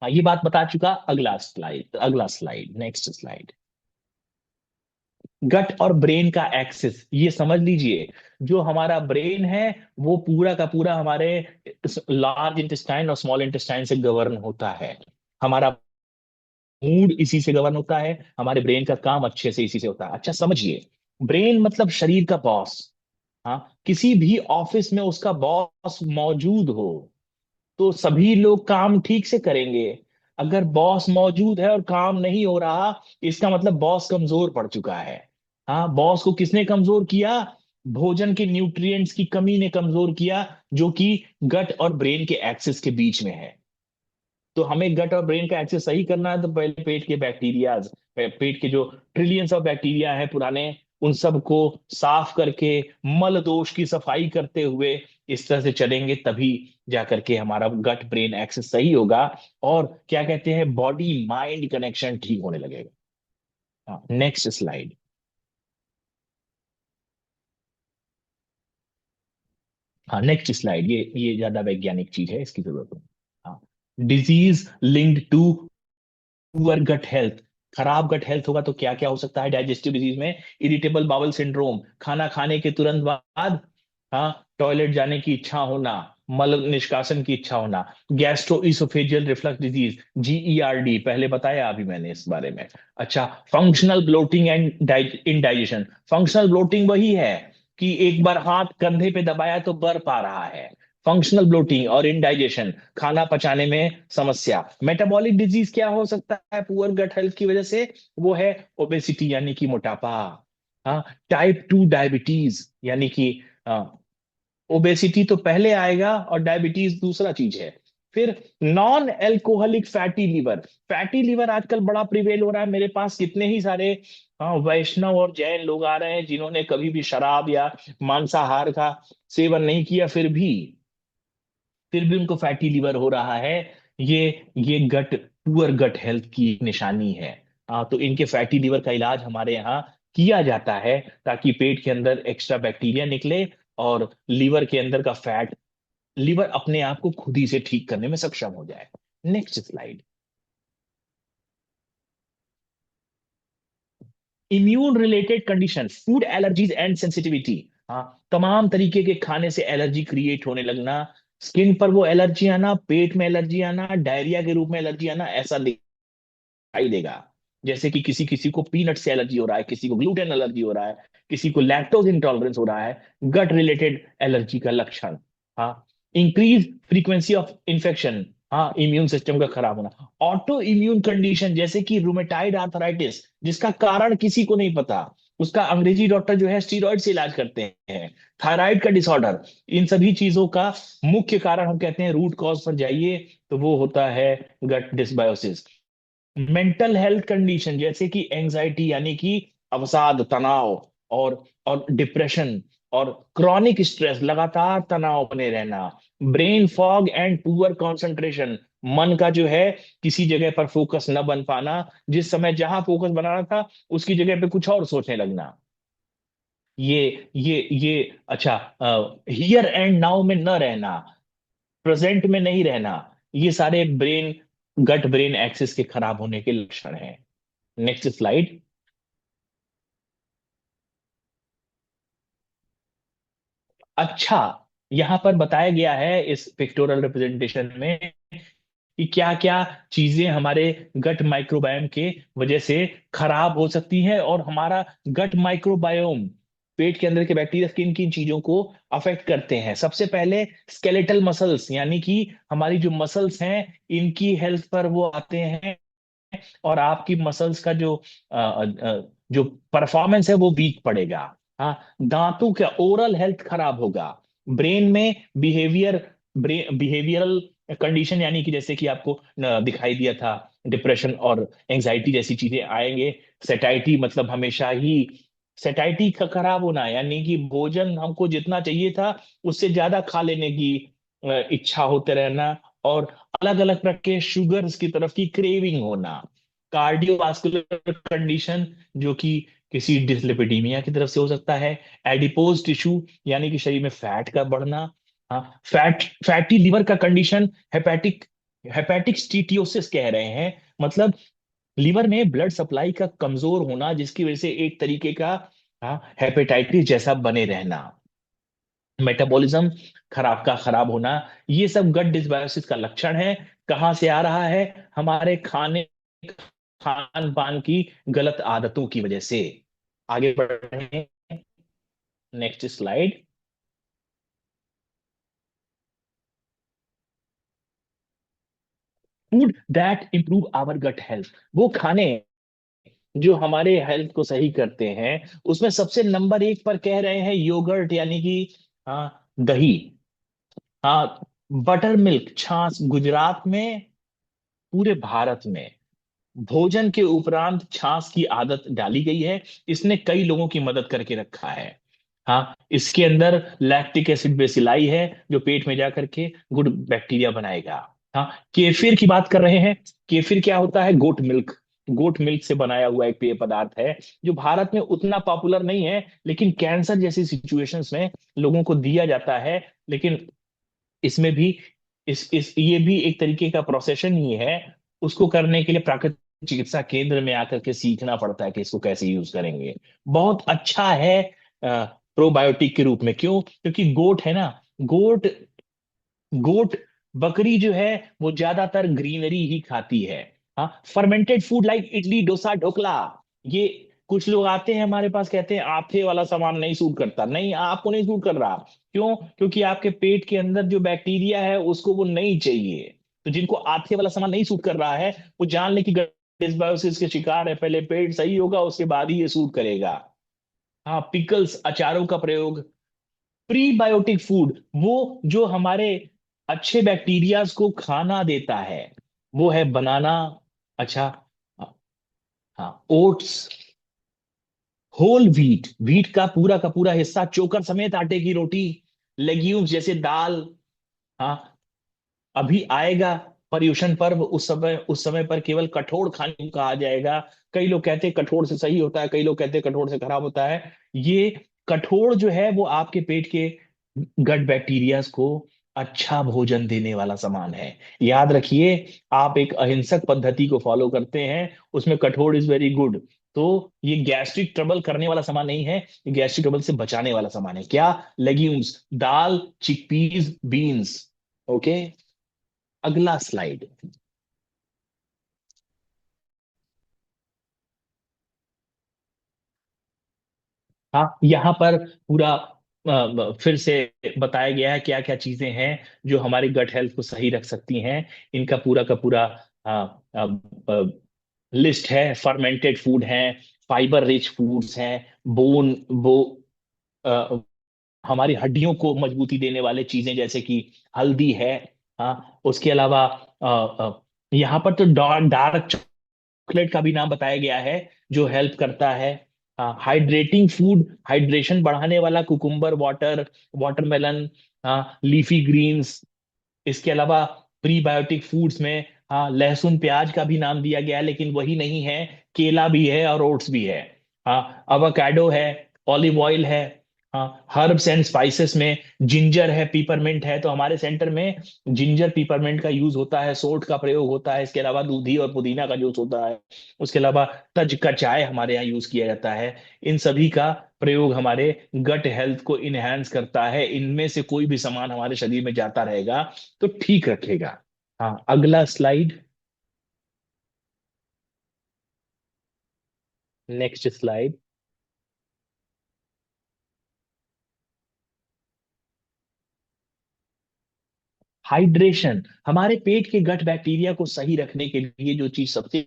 हाँ, ये बात बता चुका। अगला स्लाइड, अगला स्लाइड, नेक्स्ट स्लाइड। गट और ब्रेन का एक्सिस ये समझ लीजिए, जो हमारा ब्रेन है वो पूरा का पूरा हमारे लार्ज इंटेस्टाइन और स्मॉल इंटेस्टाइन से गवर्न होता है, हमारा मूड इसी से गवर्न होता है, हमारे ब्रेन का काम अच्छे से इसी से होता है। अच्छा समझिए, ब्रेन मतलब शरीर का बॉस। हाँ, किसी भी ऑफिस में उसका बॉस मौजूद हो तो सभी लोग काम ठीक से करेंगे। अगर बॉस मौजूद है और काम नहीं हो रहा, इसका मतलब बॉस कमजोर पड़ चुका है। हाँ, बॉस को किसने कमजोर किया? भोजन के न्यूट्रिएंट्स की कमी ने कमजोर किया, जो कि गट और ब्रेन के एक्सिस के बीच में है। तो हमें गट और ब्रेन का एक्सेस सही करना है, तो पहले पेट के बैक्टीरिया, पेट के जो ट्रिलियंस ऑफ बैक्टीरिया है पुराने, उन सब को साफ करके, मल दोष की सफाई करते हुए इस तरह से चलेंगे, तभी जा करके हमारा गट ब्रेन एक्सेस सही होगा, और क्या कहते हैं, बॉडी माइंड कनेक्शन ठीक होने लगेगा। हाँ, नेक्स्ट स्लाइड। हाँ, नेक्स्ट स्लाइड, ये ज्यादा वैज्ञानिक चीज है, इसकी जरूरत है। हाँ, disease linked to poor gut health, खराब गट हेल्थ होगा तो क्या क्या हो सकता है डाइजेस्टिव डिजीज में? इरिटेबल बाउल सिंड्रोम, खाना खाने के तुरंत बाद, हाँ, टॉयलेट जाने की इच्छा होना, मल निष्कासन की इच्छा होना, gastro oesophageal reflux disease, GERD, पहले बताया अभी मैंने इस बारे में। अच्छा, functional bloating and indigestion, functional bloating वही है कि एक बार हाथ कंधे पे दबाया तो बर पा रहा है, फंक्शनल ब्लोटिंग और इंडाइजेशन, खाना पचाने में समस्या। मेटाबॉलिक डिजीज क्या हो सकता है पुअर गट हेल्थ की वजह से? वो है ओबेसिटी यानी कि मोटापा, हाँ, टाइप 2 डायबिटीज यानी कि ओबेसिटी तो पहले आएगा और डायबिटीज दूसरा चीज है। फिर नॉन एल्कोहलिक फैटी लीवर आजकल बड़ा प्रिवेल हो रहा है। मेरे पास कितने ही सारे वैष्णव और जैन लोग आ रहे हैं जिन्होंने कभी भी शराब या मांसाहार का सेवन नहीं किया, फिर भी उनको फैटी लीवर हो रहा है। ये ये गट पुअर गट हेल्थ की एक निशानी है। तो इनके फैटी लीवर का इलाज हमारे यहाँ किया जाता है, ताकि पेट के अंदर एक्स्ट्रा बैक्टीरिया निकले और लीवर के अंदर का फैट लीवर अपने आप को खुद ही से ठीक करने में सक्षम हो जाए। Next slide. Immune related condition, food allergies and sensitivity. हाँ, तमाम तरीके के खाने से एलर्जी क्रिएट होने लगना, स्किन पर वो एलर्जी आना, पेट में एलर्जी आना, डायरिया के रूप में एलर्जी आना, ऐसा दिखाई देगा। जैसे कि किसी किसी को पीनट से एलर्जी हो रहा है, किसी को ग्लूटेन एलर्जी हो रहा है, किसी को लैक्टोज इंटॉलरेंस हो रहा है, गट रिलेटेड एलर्जी का लक्षण। हाँ, इंक्रीज फ्रीक्वेंसी ऑफ इंफेक्शन, हाँ, इम्यून सिस्टम का खराब होना। ऑटो इम्यून कंडीशन जैसे कि रूमेटाइड आर्थराइटिस, जिसका कारण किसी को नहीं पता, उसका अंग्रेजी डॉक्टर जो है स्टीरॉइड से इलाज करते हैं। थायराइड का डिसऑर्डर, इन सभी चीजों का मुख्य कारण हम कहते हैं, रूट कॉज पर जाइए तो वो होता है गट डिसबायोसिस। मेंटल हेल्थ कंडीशन जैसे कि एंजाइटी यानी कि अवसाद, तनाव, और डिप्रेशन, और क्रॉनिक स्ट्रेस, लगातार तनाव बने रहना, brain fog and poor concentration, मन का जो है किसी जगह पर फोकस न बन पाना, जिस समय जहां फोकस बनाना था उसकी जगह पे कुछ और सोचने लगना। ये अच्छा, हियर एंड नाउ में न रहना, प्रेजेंट में नहीं रहना, ये सारे गट ब्रेन एक्सिस के खराब होने के लक्षण हैं। Next slide. अच्छा, यहां पर बताया गया है इस पिक्टोरल रिप्रेजेंटेशन में कि क्या क्या चीजें हमारे गट माइक्रोबायोम के वजह से खराब हो सकती हैं, और हमारा गट माइक्रोबायोम, पेट के अंदर के बैक्टीरिया किन किन चीजों को अफेक्ट करते हैं। सबसे पहले स्केलेटल मसल्स, यानी कि हमारी जो मसल्स हैं इनकी हेल्थ पर वो आते हैं, और आपकी मसल्स का जो परफॉर्मेंस है वो वीक पड़ेगा। हाँ, दांतों का ओरल हेल्थ खराब होगा। ब्रेन में बिहेवियरल कंडीशन, यानी कि जैसे कि आपको दिखाई दिया था, डिप्रेशन और एंजाइटी जैसी चीजें आएंगे। सेटाइटी मतलब हमेशा ही सेटाइटी का खराब होना, यानी कि भोजन हमको जितना चाहिए था उससे ज्यादा खा लेने की इच्छा होते रहना, और अलग अलग प्रकार के शुगर्स की तरफ की क्रेविंग होना। कार्डियोवास्कुलर कंडीशन जो कि किसी डिसलिपिडीमिया की तरफ से हो सकता है। एडिपोज टिश्यू यानी कि शरीर में फैट का बढ़ना। हाँ, फैटी लिवर का कंडीशन हेपेटिक स्टीटियोसिस कह रहे हैं, मतलब लिवर में ब्लड सप्लाई का कमजोर होना, जिसकी वजह से एक तरीके का हेपेटाइटिस जैसा बने रहना। मेटाबॉलिज्म खराब होना, ये सब गट डिसबायोसिस का लक्षण है। कहाँ से आ रहा है? हमारे खान पान की गलत आदतों की वजह से। आगे बढ़ रहे हैं, next slide. Food that improve our gut health, वो खाने जो हमारे हेल्थ को सही करते हैं, उसमें सबसे नंबर 1 पर कह रहे हैं योगर्ट, यानी कि दही। हाँ, बटर मिल्क, छाछ, गुजरात में, पूरे भारत में भोजन के उपरांत छाछ की आदत डाली गई है। इसने कई लोगों की मदद करके रखा है। हाँ, इसके अंदर लैक्टिक एसिड बेसिलाई है जो पेट में जाकर के गुड बैक्टीरिया बनाएगा। हाँ, केफिर की बात कर रहे हैं। केफिर क्या होता है? गोट मिल्क से बनाया हुआ एक पेय पदार्थ है, जो भारत में उतना पॉपुलर नहीं है, लेकिन कैंसर जैसी सिचुएशंस में लोगों को दिया जाता है। लेकिन इसमें भी इस ये भी एक तरीके का प्रोसेशन ही है। उसको करने के लिए प्राकृतिक चिकित्सा केंद्र में आकर के सीखना पड़ता है कि इसको कैसे यूज करेंगे। बहुत अच्छा है प्रोबायोटिक के रूप में। क्यों? क्योंकि गोट है ना, गोट गोट बकरी जो है वो ज्यादातर ग्रीनरी ही खाती है। हाँ, fermented food like idli, dosa, dhokla, ये कुछ लोग आते हैं हमारे पास, कहते हैं आटे वाला सामान नहीं सूट करता। नहीं, आपको नहीं सूट कर रहा। क्यों? क्योंकि आपके पेट के अंदर जो बैक्टीरिया है उसको वो नहीं चाहिए। तो जिनको आटे वाला सामान नहीं सूट कर रहा है, वो जान ले कि डिसबायोसिस के शिकार है। पहले पेट सही होगा, उसके बाद ही ये सूट करेगा। हाँ, पिकल्स, अचारों का प्रयोग, प्रीबायोटिक फूड, वो जो हमारे अच्छे बैक्टीरियाज को खाना देता है, वो है बनाना। अच्छा, हाँ, ओट्स, होल व्हीट, व्हीट का पूरा हिस्सा, चोकर समेत आटे की रोटी, लेग्यूम्स जैसे दाल। हाँ, अभी आएगा पर्युषण पर्व, उस समय पर केवल कठोर खाने को कहा जाएगा। कई लोग कहते हैं कठोर से सही होता है, कई लोग कहते हैं कठोर से खराब होता है। ये कठोर जो है वो आपके पेट के गट बैक्टीरियाज को अच्छा भोजन देने वाला सामान है। याद रखिए, आप एक अहिंसक पद्धति को फॉलो करते हैं, उसमें कठोर इज वेरी गुड। तो ये गैस्ट्रिक ट्रबल करने वाला सामान नहीं है, ये गैस्ट्रिक ट्रबल से बचाने वाला सामान है। क्या? लेग्यूम्स, दाल, चिकपीस, बीन्स। ओके, अगला स्लाइड। हाँ, यहाँ पर पूरा फिर से बताया गया है क्या क्या चीजें हैं जो हमारी गट हेल्थ को सही रख सकती हैं। इनका पूरा का पूरा लिस्ट है। फर्मेंटेड फूड है, फाइबर रिच फूड्स हैं, बोन वो अ, हमारी हड्डियों को मजबूती देने वाले चीजें जैसे कि हल्दी है। हाँ, उसके अलावा यहाँ पर तो डार्क चॉकलेट का भी नाम बताया गया है जो हेल्प करता है। हाइड्रेटिंग फूड, हाइड्रेशन बढ़ाने वाला cucumber water, watermelon, leafy greens. इसके अलावा प्रीबायोटिक फूड्स में, हाँ, लहसुन प्याज का भी नाम दिया गया है, लेकिन वही नहीं है, केला भी है और ओट्स भी है। हाँ, अवाकाडो है, ऑलिव ऑयल है। हाँ, हर्ब्स एंड स्पाइसेस में जिंजर है, पीपरमिंट है। तो हमारे सेंटर में जिंजर पीपरमिंट का यूज होता है, सोंठ का प्रयोग होता है। इसके अलावा दूधी और पुदीना का यूज होता है। उसके अलावा तज का चाय हमारे यहाँ यूज किया जाता है। इन सभी का प्रयोग हमारे गट हेल्थ को इनहेंस करता है। इनमें से कोई भी सामान हमारे शरीर में जाता रहेगा तो ठीक रखेगा। हाँ, अगला स्लाइड, नेक्स्ट स्लाइड। हाइड्रेशन, हमारे पेट के गट बैक्टीरिया को सही रखने के लिए जो चीज सबसे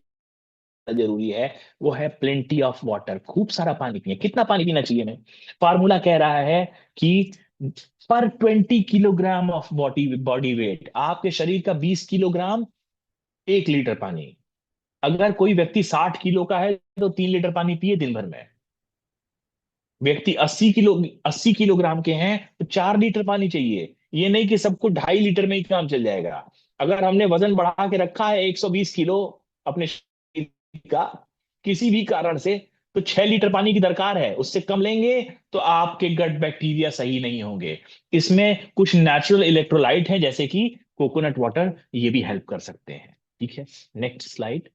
जरूरी है वो है प्लेंटी ऑफ वाटर। खूब सारा पानी पिए। कितना पानी पीना चाहिए? मैं फार्मूला कह रहा है कि पर 20 kilogram of body body weight, आपके शरीर का 20 किलोग्राम, 1 लीटर पानी। अगर कोई व्यक्ति 60 किलो का है तो 3 लीटर पानी पिए दिन भर में। व्यक्ति 80 किलोग्राम के हैं तो 4 लीटर पानी चाहिए। ये नहीं कि सबको 2.5 लीटर में ही काम चल जाएगा। अगर हमने वजन बढ़ा के रखा है 120 किलो अपने शरीर का किसी भी कारण से, तो 6 लीटर पानी की दरकार है। उससे कम लेंगे तो आपके गट बैक्टीरिया सही नहीं होंगे। इसमें कुछ नेचुरल इलेक्ट्रोलाइट हैं जैसे कि कोकोनट वाटर, ये भी हेल्प कर सकते हैं। ठीक है, नेक्स्ट स्लाइड।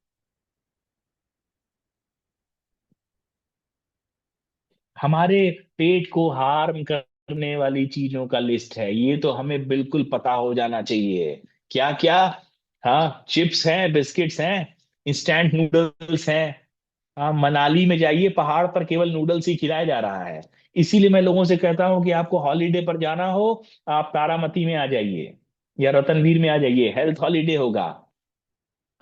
हमारे पेट को हार्म करने वाली चीजों का लिस्ट है, ये तो हमें बिल्कुल पता हो जाना चाहिए। क्या क्या? हाँ, चिप्स हैं, बिस्किट्स हैं, इंस्टेंट नूडल्स हैं। हाँ, मनाली में जाइए, पहाड़ पर केवल नूडल्स ही खिलाया जा रहा है। इसीलिए मैं लोगों से कहता हूँ कि आपको हॉलीडे पर जाना हो, आप तारामती में आ जाइए या रतनवीर में आ जाइए, हेल्थ हॉलीडे होगा।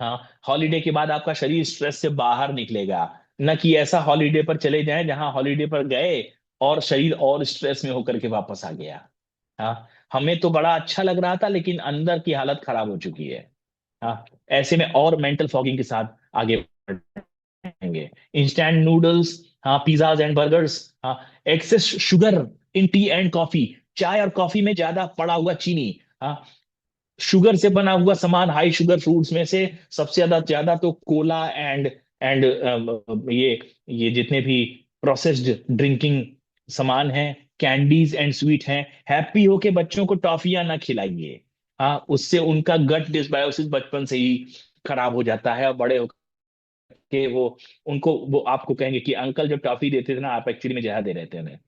हाँ, हॉलीडे के बाद आपका शरीर स्ट्रेस से बाहर निकलेगा। न कि ऐसा हॉलीडे पर चले जाएं जहां हॉलीडे पर गए और शरीर और स्ट्रेस में होकर के वापस आ गया। हाँ, हमें तो बड़ा अच्छा लग रहा था लेकिन अंदर की हालत खराब हो चुकी है। हाँ, ऐसे में और मेंटल फॉगिंग के साथ आगे बढ़ेंगे। इंस्टेंट नूडल्स, हाँ, पिज्जाज एंड बर्गर्स, हाँ, excess sugar in T and coffee, चाय और कॉफी में ज्यादा पड़ा हुआ चीनी, हाँ, शुगर से बना हुआ सामान, हाई शुगर फूड्स में से सबसे ज्यादा ज्यादा तो कोला एंड ये जितने भी प्रोसेस्ड ड्रिंकिंग सामान हैं, कैंडीज एंड स्वीट हैं। हैप्पी होके बच्चों को टॉफियां ना खिलाइए। हाँ, उससे उनका गट डिसबायोसिस बचपन से ही खराब हो जाता है और बड़े होके वो आपको कहेंगे कि अंकल जब टॉफी देते थे ना, आप एक्चुअली में जहर दे रहे थे उन्हें।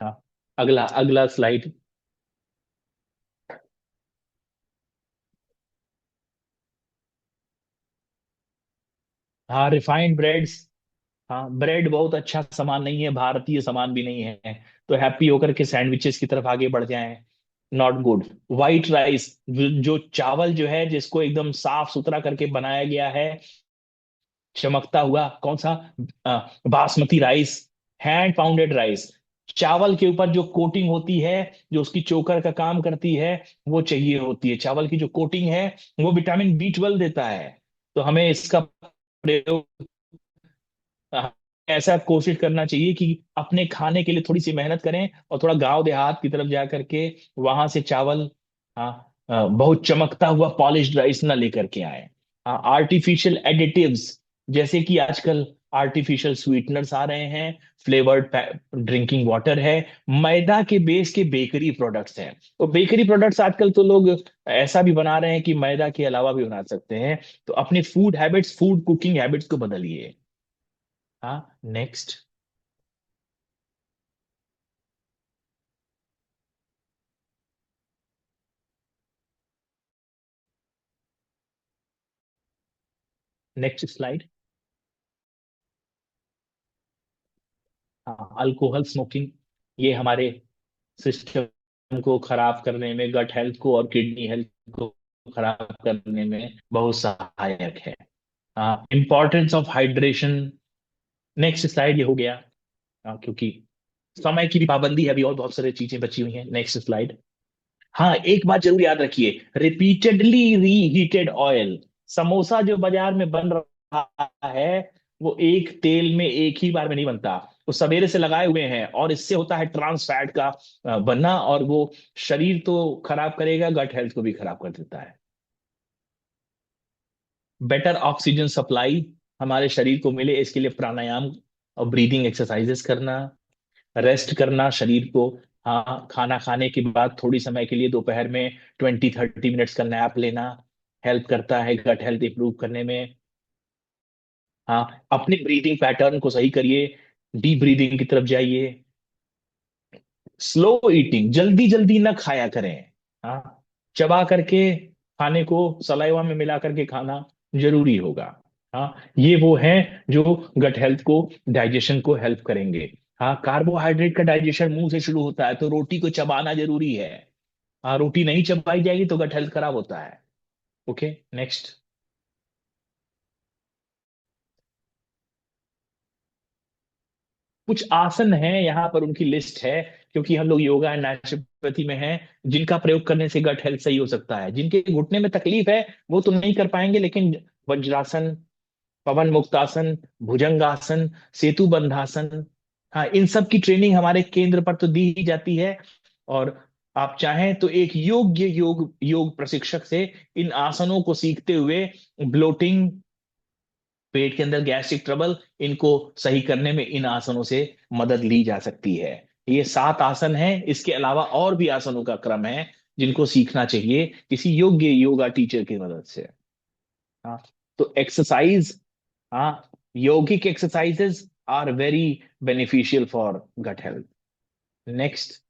हाँ, अगला अगला स्लाइड। हाँ, रिफाइंड ब्रेड्स, हाँ, ब्रेड बहुत अच्छा सामान नहीं है, भारतीय सामान भी नहीं है। तो हैप्पी होकर के सैंडविचेस की तरफ आगे बढ़ जाएं, नॉट गुड। वाइट राइस, जो चावल जो है जिसको एकदम साफ सुथरा करके बनाया गया है, चमकता हुआ, कौन सा? Basmati rice, hand pounded rice, चावल के ऊपर जो कोटिंग होती है, जो उसकी चोकर का काम करती है, वो चाहिए होती है। चावल की जो कोटिंग है वो विटामिन B12 देता है। तो हमें इसका प्रयोग ऐसा कोशिश करना चाहिए कि अपने खाने के लिए थोड़ी सी मेहनत करें और थोड़ा गांव देहात की तरफ जा करके वहां से चावल, हाँ, बहुत चमकता हुआ पॉलिश्ड राइस ना लेकर के आए। हाँ, आर्टिफिशियल एडिटिव्स, जैसे कि आजकल आर्टिफिशियल स्वीटनर्स आ रहे हैं, फ्लेवर्ड ड्रिंकिंग वाटर है, मैदा के बेस के बेकरी प्रोडक्ट्स हैं। तो बेकरी प्रोडक्ट्स आजकल तो लोग ऐसा भी बना रहे हैं कि मैदा के अलावा भी बना सकते हैं। तो अपनी food habits, food cooking habits को बदलिए। हाँ, नेक्स्ट। Next slide. हाँ, अल्कोहल स्मोकिंग, ये हमारे सिस्टम को खराब करने में, गट हेल्थ को और किडनी हेल्थ को खराब करने में बहुत सहायक है। हाँ, importance of hydration. Next slide ये हो गया। क्योंकि समय की भी पाबंदी है, अभी और बहुत सारी चीजें बची हुई हैं। Next slide. हाँ, एक बात जरूर याद रखिए, रिपीटेडली रीहीटेड ऑयल, समोसा जो बाजार में बन रहा है वो एक तेल में एक ही बार में नहीं बनता, वो सवेरे से लगाए हुए हैं, और इससे होता है ट्रांस फैट का बनना, और वो शरीर तो खराब करेगा, गट हेल्थ को भी खराब कर देता है। बेटर ऑक्सीजन सप्लाई हमारे शरीर को मिले, इसके लिए प्राणायाम और ब्रीदिंग एक्सरसाइजेस करना, रेस्ट करना शरीर को। हाँ, खाना खाने के बाद थोड़ी समय के लिए दोपहर में 20-30 मिनट्स का नैप लेना हेल्प करता है गट हेल्थ इंप्रूव करने में। हाँ, अपने ब्रीदिंग पैटर्न को सही करिए, डीप ब्रीदिंग की तरफ जाइए। स्लो ईटिंग, जल्दी जल्दी ना खाया करें। हाँ, चबा करके खाने को सलाइवा में मिला करके खाना जरूरी होगा। हाँ, ये वो हैं जो गट हेल्थ को, डाइजेशन को हेल्प करेंगे। हाँ, कार्बोहाइड्रेट का डाइजेशन मुंह से शुरू होता है, तो रोटी को चबाना जरूरी है। हाँ, रोटी नहीं चबाई जाएगी तो गट हेल्थ खराब होता है। Okay, next. कुछ आसन हैं यहाँ पर, उनकी लिस्ट है, क्योंकि हम लोग योगा एंड नेचुरोपैथी में हैं, जिनका प्रयोग करने से गट हेल्थ सही हो सकता है। जिनके घुटने में तकलीफ है वो तो नहीं कर पाएंगे, लेकिन वज्रासन, पवन मुक्तासन, भुजंगासन, सेतु बंधासन, हाँ, इन सब की ट्रेनिंग हमारे केंद्र पर तो दी ही जाती है। और आप चाहें तो एक योग्य योग प्रशिक्षक से इन आसनों को सीखते हुए ब्लोटिंग, पेट के अंदर गैस्ट्रिक ट्रबल, इनको सही करने में इन आसनों से मदद ली जा सकती है। ये 7 आसन हैं, इसके अलावा और भी आसनों का क्रम है जिनको सीखना चाहिए किसी योग्य योगा टीचर की मदद से। हाँ, तो एक्सरसाइज, हाँ, yogic exercises are very beneficial for gut health. Next.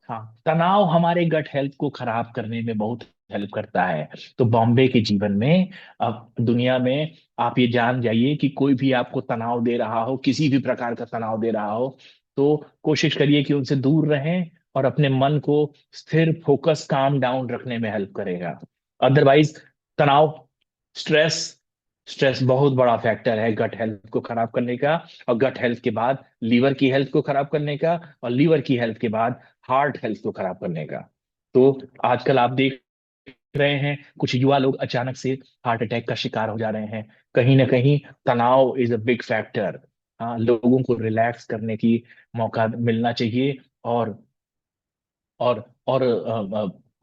हाँ, तनाव हमारे गट हेल्थ को खराब करने में बहुत हेल्प करता है। तो बॉम्बे के जीवन में, अब दुनिया में, आप ये जान जाइए कि कोई भी आपको तनाव दे रहा हो, किसी भी प्रकार का तनाव दे रहा हो, तो कोशिश करिए कि उनसे दूर रहें, और अपने मन को स्थिर, फोकस, काम डाउन रखने में हेल्प करेगा। अदरवाइज तनाव, स्ट्रेस, स्ट्रेस बहुत बड़ा फैक्टर है गट हेल्थ को खराब करने का, और गट हेल्थ के बाद लीवर की हेल्थ को खराब करने का, और लीवर की हेल्थ के बाद हार्ट हेल्थ को खराब करने का। तो आजकल आप देख रहे हैं कुछ युवा लोग अचानक से हार्ट अटैक का शिकार हो जा रहे हैं। कहीं ना कहीं तनाव इज अ बिग फैक्टर। हाँ, लोगों को रिलैक्स करने की मौका मिलना चाहिए। और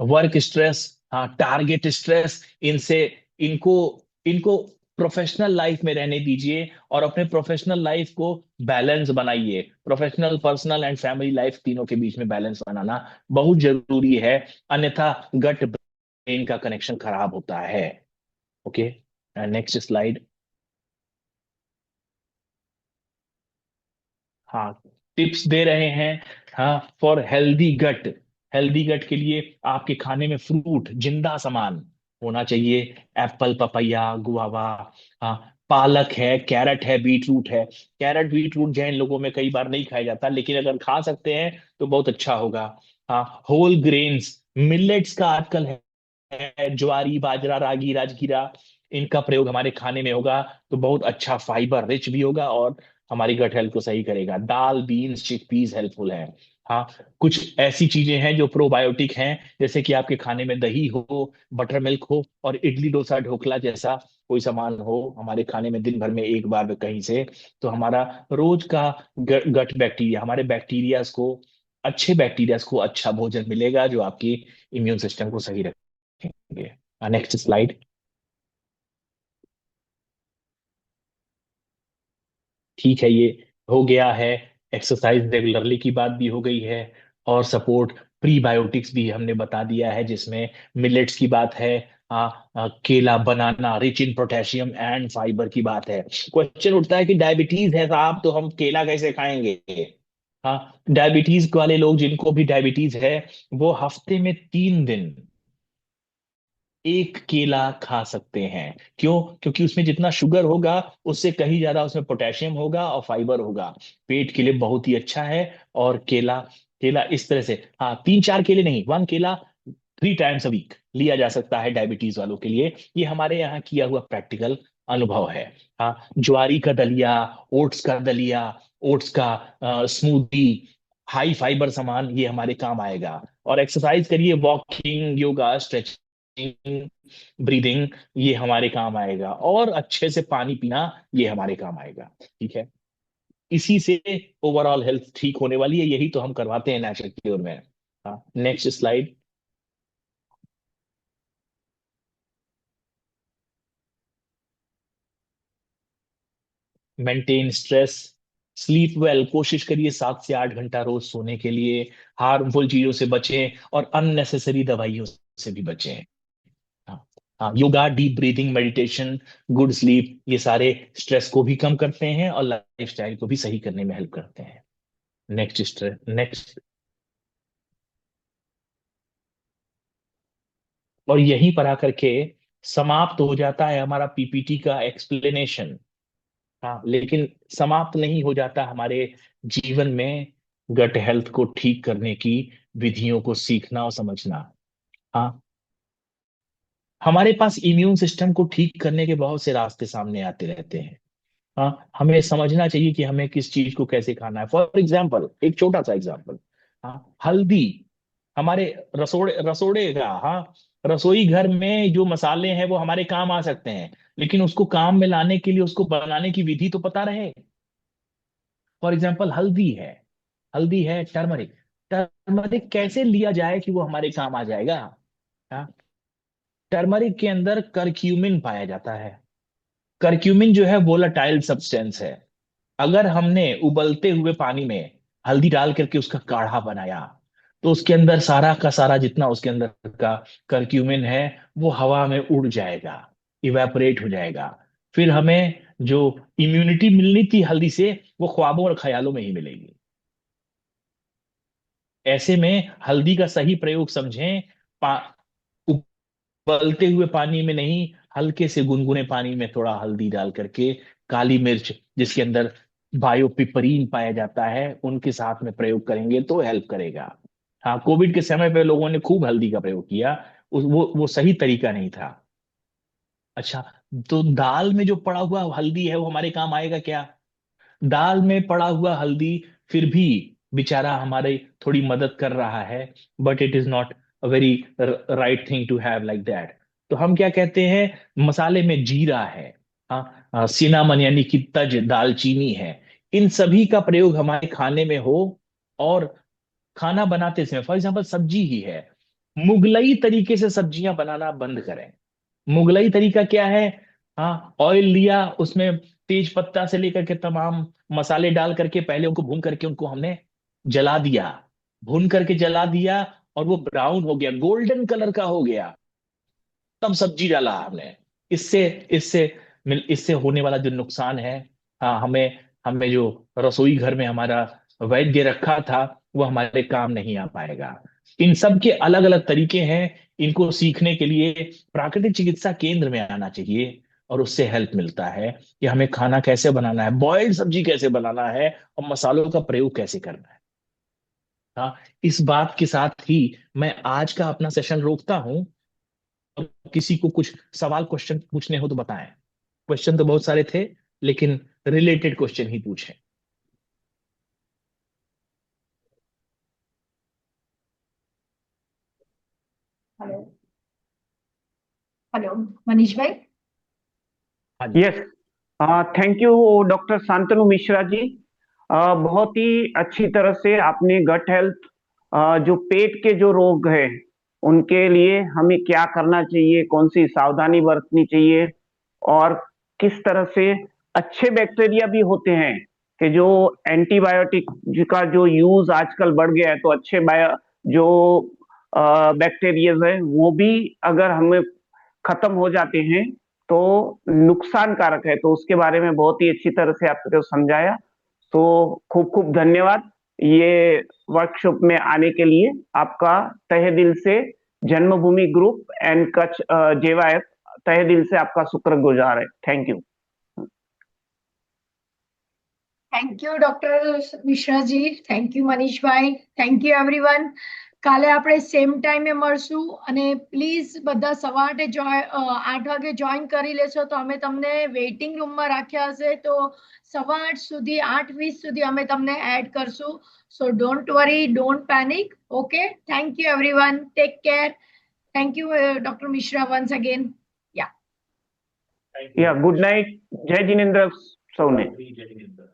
वर्क स्ट्रेस, हाँ, टारगेट स्ट्रेस, इनसे, इनको इनको प्रोफेशनल लाइफ में रहने दीजिए, और अपने प्रोफेशनल लाइफ को बैलेंस बनाइए। Professional, personal and family life, तीनों के बीच में बैलेंस बनाना बहुत जरूरी है, अन्यथा गट ब्रेन का कनेक्शन खराब होता है। Okay, next slide. हाँ, टिप्स दे रहे हैं। हाँ, for healthy gut, healthy gut के लिए आपके खाने में फ्रूट, जिंदा सामान होना चाहिए। एप्पल, पपैया, गुआवा, हाँ, पालक है, कैरेट है, बीटरूट है। कैरेट बीटरूट जैन लोगों में कई बार नहीं खाया जाता, लेकिन अगर खा सकते हैं तो बहुत अच्छा होगा। हाँ, होल ग्रेन्स, मिलेट्स का आजकल है, ज्वारी, बाजरा, रागी, राजगीरा, इनका प्रयोग हमारे खाने में होगा तो बहुत अच्छा फाइबर रिच भी होगा और हमारी गट हेल्थ को सही करेगा। दाल, बीन्स, चिकपीस हेल्पफुल है। हाँ, कुछ ऐसी चीजें हैं जो प्रोबायोटिक हैं, जैसे कि आपके खाने में दही हो, बटर मिल्क हो, और इडली डोसा ढोकला जैसा कोई सामान हो हमारे खाने में दिन भर में एक बार में कहीं से, तो हमारा रोज का गट बैक्टीरिया, हमारे बैक्टीरियाज को, अच्छे बैक्टीरियाज को अच्छा भोजन मिलेगा जो आपकी इम्यून सिस्टम को सही रखेंगे। Next slide. ठीक है, ये हो गया है। एक्सरसाइज रेगुलरली की बात भी हो गई है, और सपोर्ट प्रीबायोटिक्स भी हमने बता दिया है, जिसमें मिलेट्स की बात है। केला, banana rich in potassium and fibre की बात है। क्वेश्चन उठता है कि डायबिटीज है साहब, तो हम केला कैसे खाएंगे? हाँ, डायबिटीज वाले लोग, जिनको भी डायबिटीज है, वो हफ्ते में 3 दिन एक केला खा सकते हैं। क्यों? क्योंकि उसमें जितना शुगर होगा उससे कहीं ज्यादा उसमें पोटेशियम होगा और फाइबर होगा। पेट के लिए बहुत ही अच्छा है। और केला, केला इस तरह से, हाँ, 3-4 केले नहीं, 1 केला 3 टाइम्स अ वीक लिया जा सकता है डायबिटीज वालों के लिए। ये हमारे यहाँ किया हुआ प्रैक्टिकल अनुभव है। हाँ, ज्वारी का दलिया, ओट्स का दलिया, ओट्स का स्मूदी, हाई फाइबर सामान, ये हमारे काम आएगा। और एक्सरसाइज करिए, वॉकिंग, योगा, स्ट्रेचिंग, ब्रीदिंग, ये हमारे काम आएगा। और अच्छे से पानी पीना, ये हमारे काम आएगा। ठीक है, इसी से ओवरऑल हेल्थ ठीक होने वाली है। यही तो हम करवाते हैं नेचर क्योर में। हाँ, next slide. Maintain stress, sleep well, कोशिश करिए 7 से 8 घंटा रोज सोने के लिए। हार्मफुल चीजों से बचें और अननेसेसरी दवाइयों से भी बचें। हाँ, हाँ, yoga, deep breathing, meditation, good sleep, ये सारे स्ट्रेस को भी कम करते हैं और लाइफस्टाइल को भी सही करने में हेल्प करते हैं। नेक्स्ट। और यहीं पर आकर के समाप्त हो जाता है हमारा पीपीटी का एक्सप्लेनेशन। हाँ, लेकिन समाप्त नहीं हो जाता हमारे जीवन में गट हेल्थ को ठीक करने की विधियों को सीखना और समझना। हाँ, हमारे पास इम्यून सिस्टम को ठीक करने के बहुत से रास्ते सामने आते रहते हैं। हाँ, हमें समझना चाहिए कि हमें किस चीज को कैसे खाना है। फॉर एग्जाम्पल, एक छोटा सा एग्जाम्पल, हाँ, हल्दी हमारे रसोड़े रसोड़े का, हाँ, रसोई घर में जो मसाले हैं वो हमारे काम आ सकते हैं, लेकिन उसको काम में लाने के लिए उसको बनाने की विधि तो पता रहे। फॉर एग्जाम्पल, हल्दी है, टर्मरिक, टर्मरिक कैसे लिया जाए कि वो हमारे काम आ जाएगा? हाँ, टर्मरिक के अंदर करक्यूमिन पाया जाता है। करक्यूमिन जो है वोलाटाइल सब्सटेंस है। अगर हमने उबलते हुए पानी में हल्दी डाल करके उसका काढ़ा बनाया, तो उसके अंदर सारा का सारा जितना उसके अंदर का करक्यूमिन है वो हवा में उड़ जाएगा, इवेपोरेट हो जाएगा। फिर हमें जो इम्यूनिटी मिलनी थी हल्दी से, वो ख्वाबों और ख्यालों में ही मिलेगी। ऐसे में हल्दी का सही प्रयोग समझें। उबलते हुए पानी में नहीं, हल्के से गुनगुने पानी में थोड़ा हल्दी डाल करके, काली मिर्च जिसके अंदर बायोपिपरीन पाया जाता है, उनके साथ में प्रयोग करेंगे तो हेल्प करेगा। हाँ, कोविड के समय पे लोगों ने खूब हल्दी का प्रयोग किया। वो सही तरीका नहीं था। अच्छा, तो दाल में जो पड़ा हुआ हल्दी है वो हमारे काम आएगा क्या? दाल में पड़ा हुआ हल्दी फिर भी बेचारा हमारे थोड़ी मदद कर रहा है, but it is not a very right thing to have like that. तो हम क्या कहते हैं, मसाले में जीरा है, हाँ, सिनामन यानी कि तज, दालचीनी है, इन सभी का प्रयोग हमारे खाने में हो। और खाना बनाते समय, फॉर एग्जाम्पल सब्जी ही है, मुगलई तरीके से सब्जियां बनाना बंद करें। मुगलई तरीका क्या है? हाँ, ऑयल लिया, उसमें तेज पत्ता से लेकर के तमाम मसाले डाल करके पहले उनको भून करके उनको हमने जला दिया, भून करके जला दिया, और वो ब्राउन हो गया, गोल्डन कलर का हो गया, तब सब्जी डाला हमने। इससे इससे इससे होने वाला जो नुकसान है, हाँ, हमें हमें जो रसोई घर में हमारा वैद्य रखा था वो हमारे काम नहीं आ पाएगा। इन सब के अलग अलग तरीके हैं। इनको सीखने के लिए प्राकृतिक चिकित्सा केंद्र में आना चाहिए, और उससे हेल्प मिलता है कि हमें खाना कैसे बनाना है, बॉइल्ड सब्जी कैसे बनाना है, और मसालों का प्रयोग कैसे करना है। हाँ, इस बात के साथ ही मैं आज का अपना सेशन रोकता हूं। किसी को कुछ सवाल क्वेश्चन पूछने हो तो बताएं। क्वेश्चन तो बहुत सारे थे, लेकिन रिलेटेड क्वेश्चन ही पूछें। हेलो हेलो मनीष भाई। हाँ जी। Yes, thank you doctor Shantanu Mishra ji. बहुत ही अच्छी तरह से आपने गट हेल्थ, जो पेट के जो रोग है उनके लिए हमें क्या करना चाहिए, कौन सी सावधानी बरतनी चाहिए, और किस तरह से अच्छे बैक्टीरिया भी होते हैं कि जो एंटीबायोटिक का जो यूज आजकल बढ़ गया है, तो अच्छे जो बैक्टीरिया है वो भी अगर हमें खत्म हो जाते हैं तो नुकसानकारक है। तो उसके बारे में बहुत ही अच्छी तरह से आपने समझाया। तो खूब खूब धन्यवाद ये वर्कशॉप में आने के लिए। आपका तहे दिल से जन्मभूमि ग्रुप एंड कच्छ जेवायत तहे दिल से आपका शुक्रगुजार है। Thank you. Thank you doctor Mishraji, thank you Manishbhai, thank you everyone. કાલે આપણે સેમ ટાઈમે મળશું અને પ્લીઝ બધા સવારે 8 વાગે જોઈન કરી લેશો તો અમે તમને વેઇટિંગ રૂમમાં રાખ્યા હશે, તો 8:15 સુધી 8:20 સુધી અમે તમને એડ કરશું. સો don't worry, don't panic. Okay, thank you everyone, take care. Thank you doctor Mishra once again. Good night, जय जिनेंद्र सौने। जय जिनेंद्र।